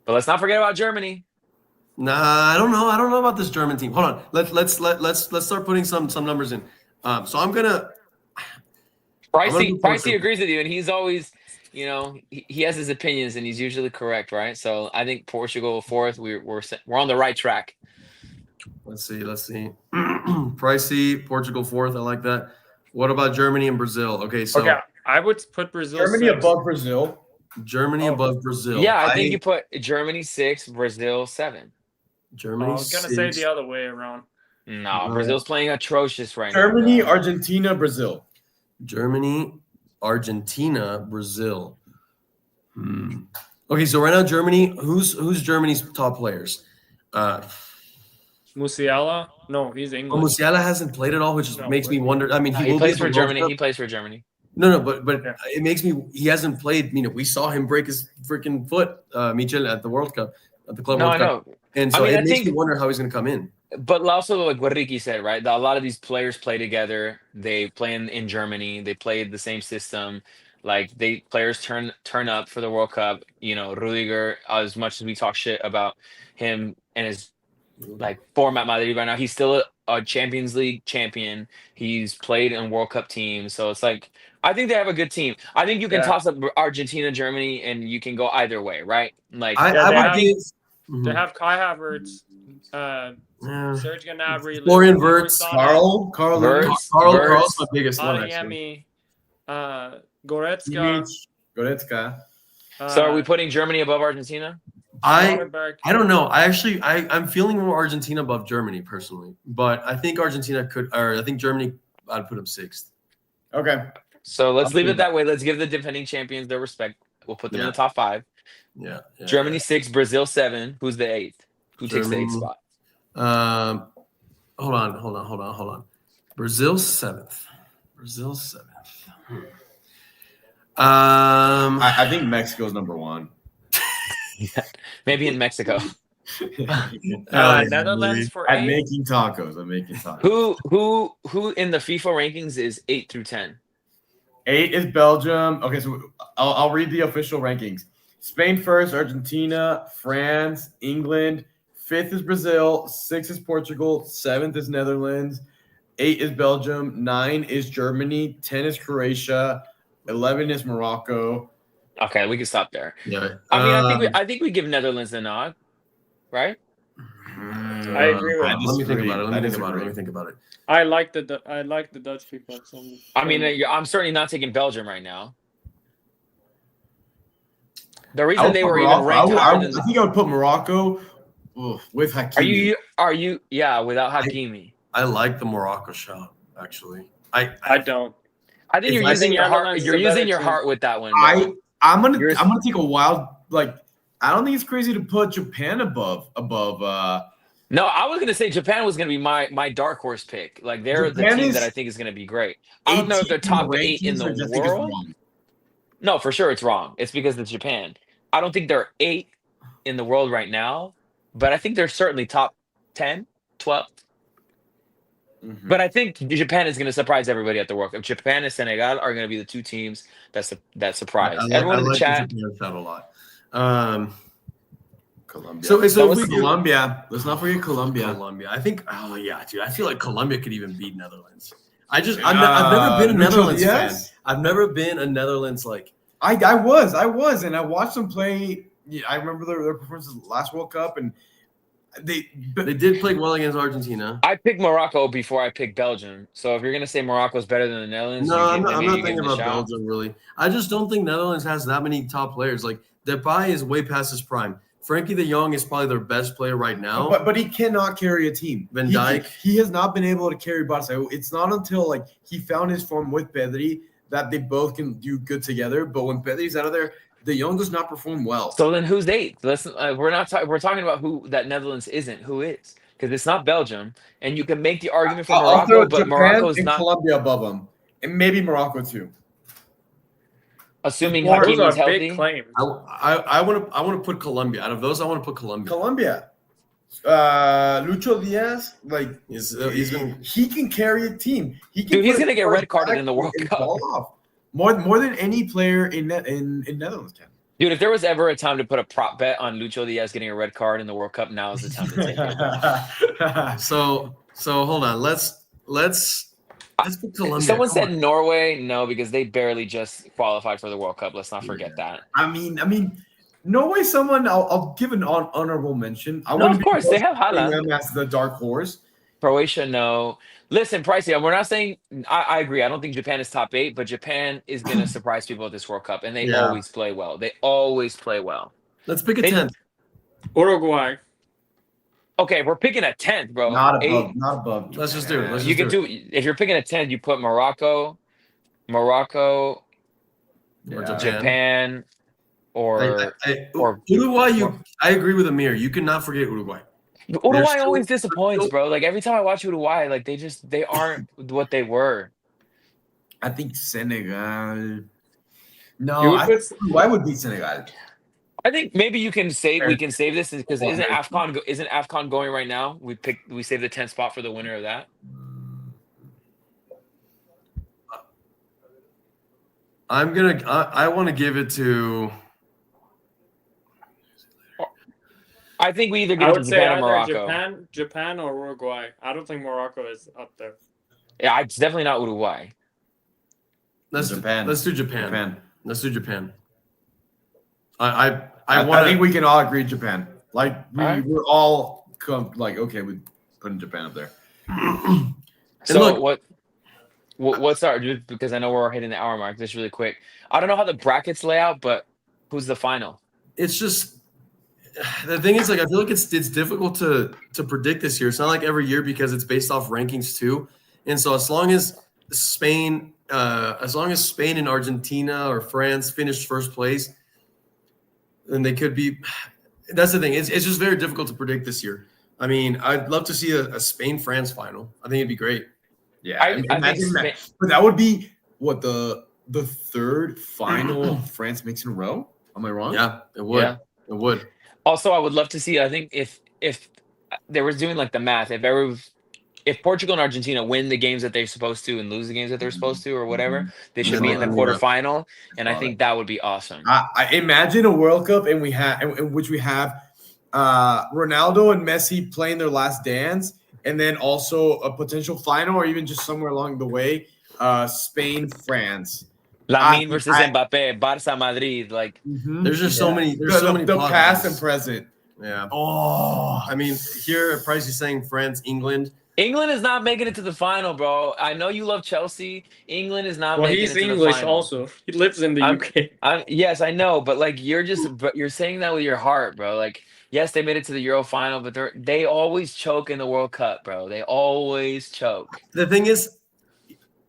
But let's not forget about Germany. Nah, I don't know. I don't know about this German team. Hold on. Let's start putting some numbers in. So I'm gonna. Pricey agrees with you, and he's always, he has his opinions, and he's usually correct, right? So I think Portugal fourth. We're on the right track. Let's see. Pricey, Portugal fourth. I like that. What about Germany and Brazil? Okay, so Okay, I would put Brazil. Germany sixth. above Brazil. Germany above Brazil. Yeah, I think you put Germany 6, Brazil 7. Germany. I was gonna say the other way around. No, Brazil's playing atrocious right Germany, now. Argentina, Brazil. Germany, Argentina, Brazil. Okay, so right now Germany. Who's Germany's top players? Musiala? No, he's English. Musiala hasn't played at all, which makes me wonder. I mean, He will plays be at for the World Germany. Cup. He plays for Germany. No, but Yeah. it makes me. He hasn't played. We saw him break his freaking foot, Michel, at the World Cup, at the Club No, World I Cup. know. And so I it makes think- me wonder how he's going to come in. But also, like what Ricky said, right? A lot of these players play together. They play in Germany. They played the same system. Like players turn up for the World Cup. Rudiger. As much as we talk shit about him and his form at Madrid right now, he's still a Champions League champion. He's played in World Cup teams, so it's like I think they have a good team. I think you can toss up Argentina, Germany, and you can go either way, right? Like I would think. They have Kai Havertz, Serge Gnabry, Florian Leroy Wirtz, Sané, Carl's my biggest one. Actually. Adeyemi, Goretzka. Goretzka. So are we putting Germany above Argentina? I Schlotterbeck. don't know. I'm feeling more Argentina above Germany personally, but I think Argentina I think Germany. I'd put them sixth. Okay. So let's leave it that way. Let's give the defending champions their respect. We'll put them in the top 5. Yeah. Germany 6, Brazil 7. Who's the 8th? Who takes the 8th spot? Hold on. Brazil 7th. I think Mexico's number 1. Maybe in Mexico. Netherlands for I'm 8. making tacos. Who in the FIFA rankings is 8 through 10? 8 is Belgium. Okay, so I'll read the official rankings. Spain first, Argentina, France, England. 5th is Brazil. 6th is Portugal. 7th is Netherlands. 8 is Belgium. 9 is Germany. 10 is Croatia. 11 is Morocco. Okay, we can stop there. Yeah. I mean, I think we give Netherlands a nod, right? I agree with Let me think about it. Let disagree. me think about it. I like the Dutch people. So I mean, I'm certainly not taking Belgium right now. The reason they were even ranked higher than I think I would put Morocco with Hakimi. Are you without Hakimi? I like the Morocco shot actually. I don't. I think you're using your heart. You're using your heart with that one. I'm gonna take a wild like. I don't think it's crazy to put Japan above. No, I was gonna say Japan was gonna be my dark horse pick. Like they're Japan the team is that I think is gonna be great. I don't know if they're 18 in the top 8 in rankings, the or just think it's world. wrong? No, for sure it's wrong. It's because it's Japan. I don't think they're 8 in the world right now, but I think they're certainly top 10, 12. Mhm. But I think Japan is going to surprise everybody at the World Cup. Japan and Senegal are going to be the 2 teams that surprise everyone in the chat. Japan shot a lot. Colombia. So if we do Colombia. Let's not forget Colombia. Colombia, I think. Oh yeah, dude. I feel like Colombia could even beat Netherlands. I've never been a Lucho Netherlands Diaz? fan. I've never been a Netherlands like. I was, and I watched them play. Yeah, I remember their performances last World Cup, and They did play well against Argentina. I picked Morocco before I picked Belgium. So if you're going to say Morocco's better than the Netherlands, No, I'm not maybe thinking about Belgium really. I just don't think Netherlands has that many top players. Like Depay is way past his prime. Frankie de Jong is probably their best player right now. but he cannot carry a team. Van Dijk. He has not been able to carry Barca. It's not until like he found his form with Pedri that they both can do good together. But when Pedri's out of there, de Jong does not perform well. So then who's 8th? Listen, we're talking about who that Netherlands isn't. Who is? Because it's not Belgium, and you can make the argument for I'll throw Morocco, but Japan Morocco's and not. Colombia above them, and maybe Morocco too. Assuming Those Hakimi's are healthy. big claims. I want to put Colombia. Out of those, I want to put Colombia. Colombia. Lucho Diaz, like he can carry a team. Dude, he's gonna get red carded in the World Cup. Off. More than any player in Netherlands can. Dude, if there was ever a time to put a prop bet on Lucho Diaz getting a red card in the World Cup, now is the time to take it. So hold on. Let's put Colombia. Someone said Norway. No, because they barely just qualified for the World Cup. Let's not forget that. I mean, Norway. Someone I'll give an honorable mention. No, of course they have Haaland. Them as the dark horse. Croatia, no. Listen, Pricey, we're not saying I agree. I don't think Japan is top 8, but Japan is going to surprise people at this World Cup, and they always play well. They always play well. Let's pick a 10th. Uruguay. Okay, we're picking a 10th, bro. Not above. Let's just do it. You can do if you're picking a 10th, you put Morocco, Or Japan, or Uruguay. I agree with Amir. You cannot forget Uruguay. Uruguay always disappoints, bro. Like every time I watch Uruguay, like they aren't what they were. I think Senegal. No, Uruguay would beat Senegal. I think maybe we can save this because isn't AFCON going right now? We saved the 10th spot for the winner of that. I want to give it to. I think we either give it to Japan or Morocco. Japan or Uruguay. I don't think Morocco is up there. Yeah, it's definitely not Uruguay. Let's do Japan. Let's do Japan. I think we can all agree Japan. Like we're all okay with putting Japan up there. So what's our, because I know we're hitting the hour mark, just really quick. I don't know how the brackets lay out, but who's the final? It's just the thing is, like, I feel like it's difficult to predict this year. It's not like every year because it's based off rankings too. And so as long as Spain and Argentina or France finished first place, then they could be. That's the thing. It's just very difficult to predict this year. I mean, I'd love to see a Spain-France final. I think it'd be great. Yeah, I think but that would be what the third final France makes in a row. Am I wrong? Yeah, it would. Yeah. It would. Also, I would love to see. I think if they were doing like the math, if Portugal and Argentina win the games that they're supposed to and lose the games that they're supposed to or whatever, they should be in the quarterfinal, and I think that would be awesome. I imagine a World Cup in which we have Ronaldo and Messi playing their last dance, and then also a potential final or even just somewhere along the way, Spain, France. Lamine versus Mbappe, Barça, Madrid. Like, there's just so many. There's so many. The past and present. Yeah. Oh, I mean, here Price is saying France, England. England is not making it to the final, bro. I know you love Chelsea. England is not making it to the final. Well, he's English also. He lives in the UK. Yes, I know, but like you're saying that with your heart, bro. Like, yes, they made it to the Euro final, but they always choke in the World Cup, bro. They always choke. The thing is,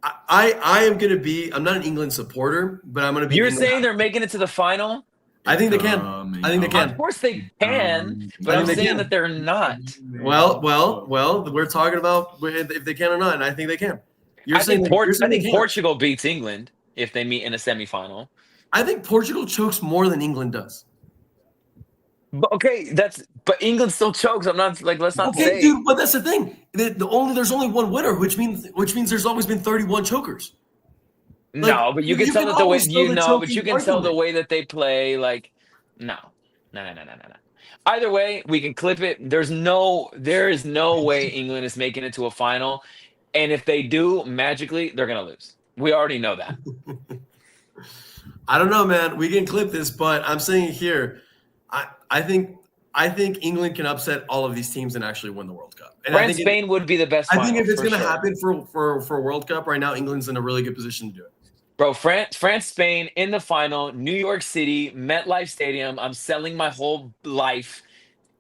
I am gonna be. I'm not an England supporter, but I'm gonna be. You're saying they're making it to the final? I think they can. I think they can. Of course they can, but I'm saying that they're not. Well. We're talking about if they can or not, and I think they can. I think Portugal beats England if they meet in a semifinal. I think Portugal chokes more than England does. But but England still chokes. I'm not like let's not say. Dude, but that's the thing. There's only one winner, which means there's always been 31 chokers. No, but you can tell that the way but you can tell the way that they play. Like, no. Either way, we can clip it. There is no way England is making it to a final, and if they do, magically they're gonna lose. We already know that. I don't know, man. We can clip this, but I'm saying here, I think England can upset all of these teams and actually win the World Cup. And France, Spain would be the best. I think if it's going to happen for World Cup right now, England's in a really good position to do it. Bro, France, Spain in the final, New York City, MetLife Stadium. I'm selling my whole life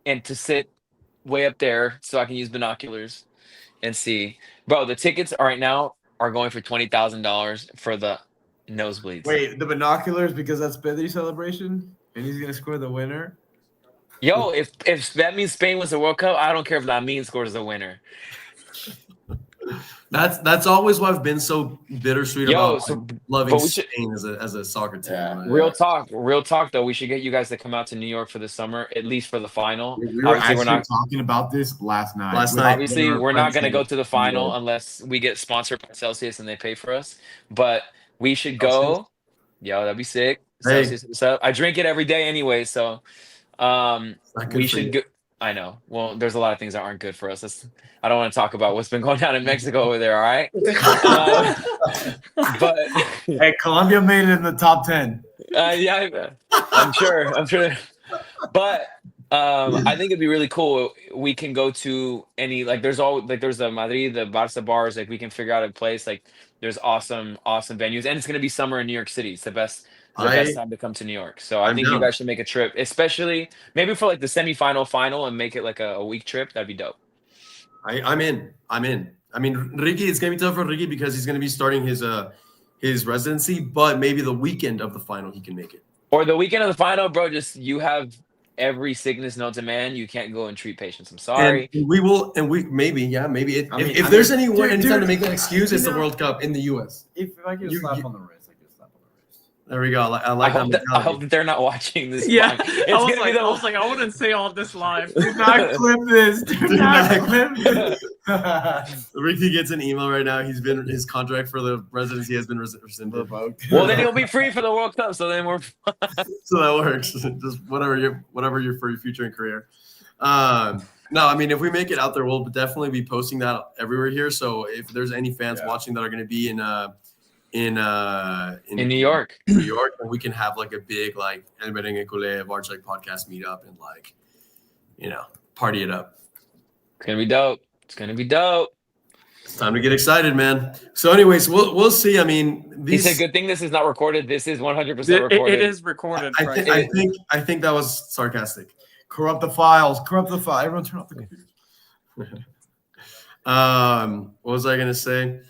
and to sit way up there so I can use binoculars and see. Bro, the tickets right now are going for $20,000 for the nosebleeds. Wait, the binoculars because that's Pedri celebration and he's gonna score the winner. Yo, if that means Spain wins the World Cup, I don't care if Lamine scores the winner. That's always why I've been so bittersweet about loving Spain as a soccer team. Yeah. Real talk though. We should get you guys to come out to New York for the summer, at least for the final. We were actually talking about this last night. Obviously, we're not going to go to the final unless we get sponsored by Celsius and they pay for us. But we should go. Yo, that'd be sick. Hey. Celsius, I drink it every day anyway, so we should go. I know. Well, there's a lot of things that aren't good for us. I don't want to talk about what's been going on in Mexico over there. All right, but hey, Colombia made it in the top 10. Yeah, I'm sure. But I think it'd be really cool. We can go to any there's the Madrid, the Barça bars. Like we can figure out a place. Like there's awesome venues, and it's gonna be summer in New York City. It's the best time to come to New York. So I think you guys should make a trip, especially maybe for the semifinal, final, and make it like a week trip. That'd be dope. I'm in. I mean, Ricky, it's gonna be tough for Ricky because he's gonna be starting his residency, but maybe the weekend of the final he can make it. Or the weekend of the final, bro. Just you have every sickness known to man. You can't go and treat patients. I'm sorry. And maybe. If there's anyone to make that excuse, it's the World Cup in the U.S. If I get a slap on the wrist, I get a slap on the wrist. There we go. I hope that they're not watching this. Yeah, I was like, I wouldn't say all this live. Do not clip this. Do not clip this. Ricky gets an email right now. His contract for the residency has been rescinded. Well, then he'll be free for the World Cup. So then we're so that works. Just whatever your for your future and career. No, I mean if we make it out there, we'll definitely be posting that everywhere here. So if there's any fans watching that are going to be in New York, and we can have a big Merengue, Cule, Barça podcast meetup and party it up. It's gonna be dope. It's time to get excited, man. So, anyways, we'll see. I mean, he said, "Good thing this is not recorded. This is 100% recorded." It is recorded. I think that was sarcastic. Corrupt the files. Everyone turn off the computers. What was I gonna say?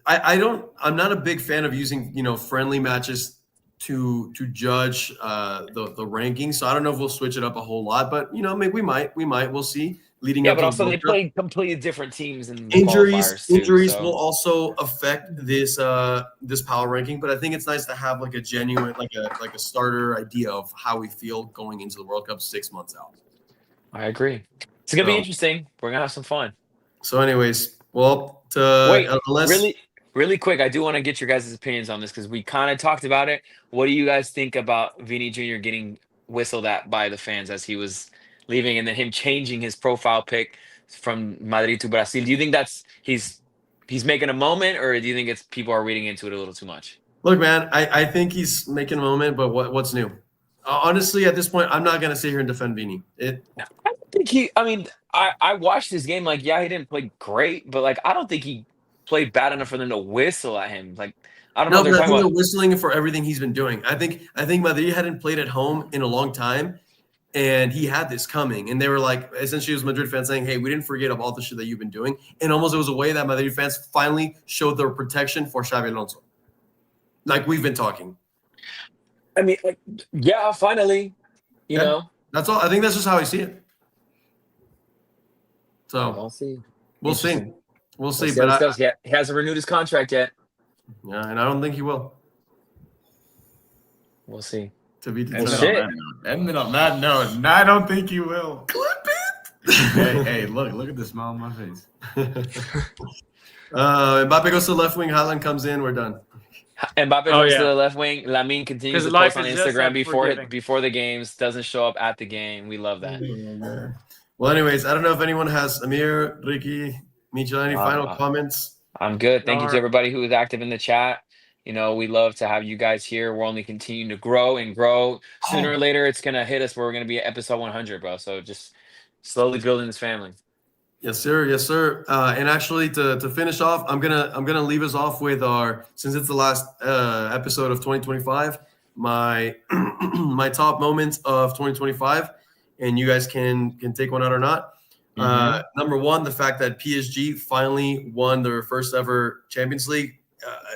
I'm not a big fan of using friendly matches to judge the rankings. So I don't know if we'll switch it up a whole lot, but maybe we might. We'll see. Leading up, but also they play completely different teams and injuries will also affect this power ranking. But I think it's nice to have a genuine like a starter idea of how we feel going into the World Cup 6 months out. I agree. It's gonna be interesting. We're gonna have some fun. So, anyways, well, really quick, I do want to get your guys' opinions on this because we kind of talked about it. What do you guys think about Vini Jr. getting whistled at by the fans as he was leaving, and then him changing his profile pic from Madrid to Brazil? Do you think he's making a moment, or do you think it's people are reading into it a little too much? Look, man, I think he's making a moment, but what's new? Honestly, at this point, I'm not gonna sit here and defend Vini. I watched his game. He didn't play great, but I don't think he played bad enough for them to whistle at him. I don't know. But I think they're whistling for everything he's been doing. I think Madrid hadn't played at home in a long time, And he had this coming, and they were like, essentially, it was Madrid fans saying, "Hey, we didn't forget about all the shit that you've been doing." And almost it was a way that Madrid fans finally showed their protection for Xabi Alonso, like we've been talking. I mean, like, yeah, finally, you Yeah. know. That's all. I think that's just how I see it. So We'll see. we'll see. Interesting. We'll We'll see. see how But this goes. Yeah, he hasn't renewed his contract yet. yeah, and I don't think he will. We'll see. To be Well, determined. shit. And then on that note, and I don't think you will. hey, look at the smile on my face. Mbappe goes to the left wing. Haaland comes in. We're done. Mbappe Oh, goes yeah. to the left wing. Lamine continues 'Cause to life post on is just Instagram that before forgiving. the games. Doesn't show up at the game. We love that. Well, anyways, I don't know if anyone has Amir, Ricky, Michel, any final comments? I'm good. Thank you to Alright. everybody who is active in the chat. You know, we love to have you guys here. We're only continuing to grow and grow. Sooner or later, it's gonna hit us where we're gonna be at episode 100, bro. So just slowly building this family. Yes, sir. Yes, sir. And actually, to finish off, I'm gonna leave us off with our, since it's the last episode of 2025, my my top moments of 2025, and you guys can take one out or not. Number one, the fact that PSG finally won their first ever Champions League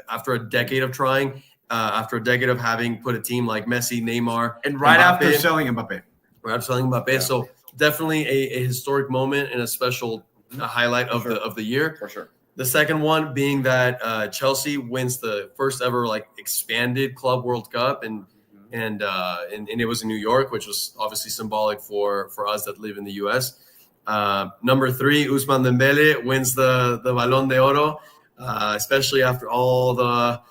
after a decade of trying, after a decade of having put a team like Messi, Neymar, And right Mbappe, after selling Mbappe. right after selling Mbappe. Yeah. So definitely a historic moment and a special highlight of the year. For sure. The second one being that Chelsea wins the first ever like expanded Club World Cup, and it was in New York, which was obviously symbolic for us that live in the US. Number three, Ousmane Dembele wins the Ballon d'Oro, especially after all the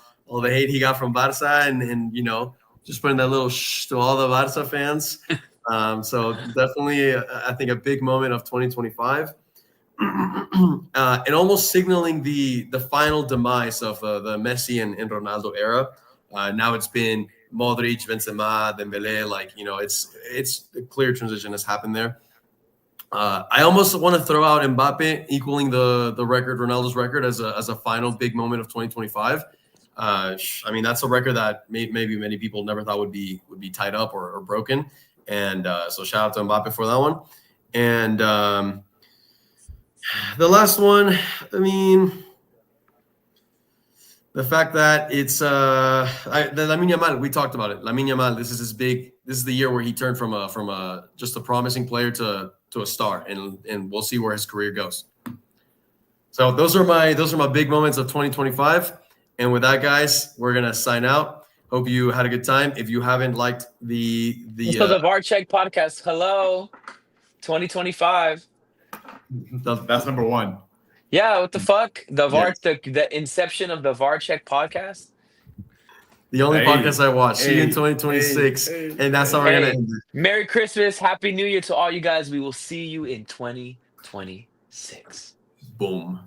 hate he got from Barça, and you know, just putting that little shh to all the Barça fans. So definitely, I think a big moment of 2025. And almost signaling the final demise of the Messi and Ronaldo era. Now it's been Modric, Benzema, Dembele. Like, you know, it's a clear transition has happened there. I almost want to throw out Mbappe equaling the record, Ronaldo's record, as a final big moment of 2025. I mean, that's a record that maybe many people never thought would be tied up or broken. And so shout out to Mbappe for that one. And the last one, I mean, the fact that it's the Lamine Yamal, we talked about it. Lamine Yamal, this is the year where he turned from just a promising player to a star, and we'll see where his career goes. So those are my big moments of 2025. And with that, guys, we're gonna sign out. Hope you had a good time. If you haven't liked the VAR Check podcast, hello, 2025. That's number one. Yeah, what the fuck? The VAR, Yes. the inception of the VAR Check podcast. the only Hey, podcast I watch. See you in hey, 2026, hey, and that's how we're gonna Hey, end it. Merry Christmas, Happy New Year to all you guys. We will see you in 2026. Boom.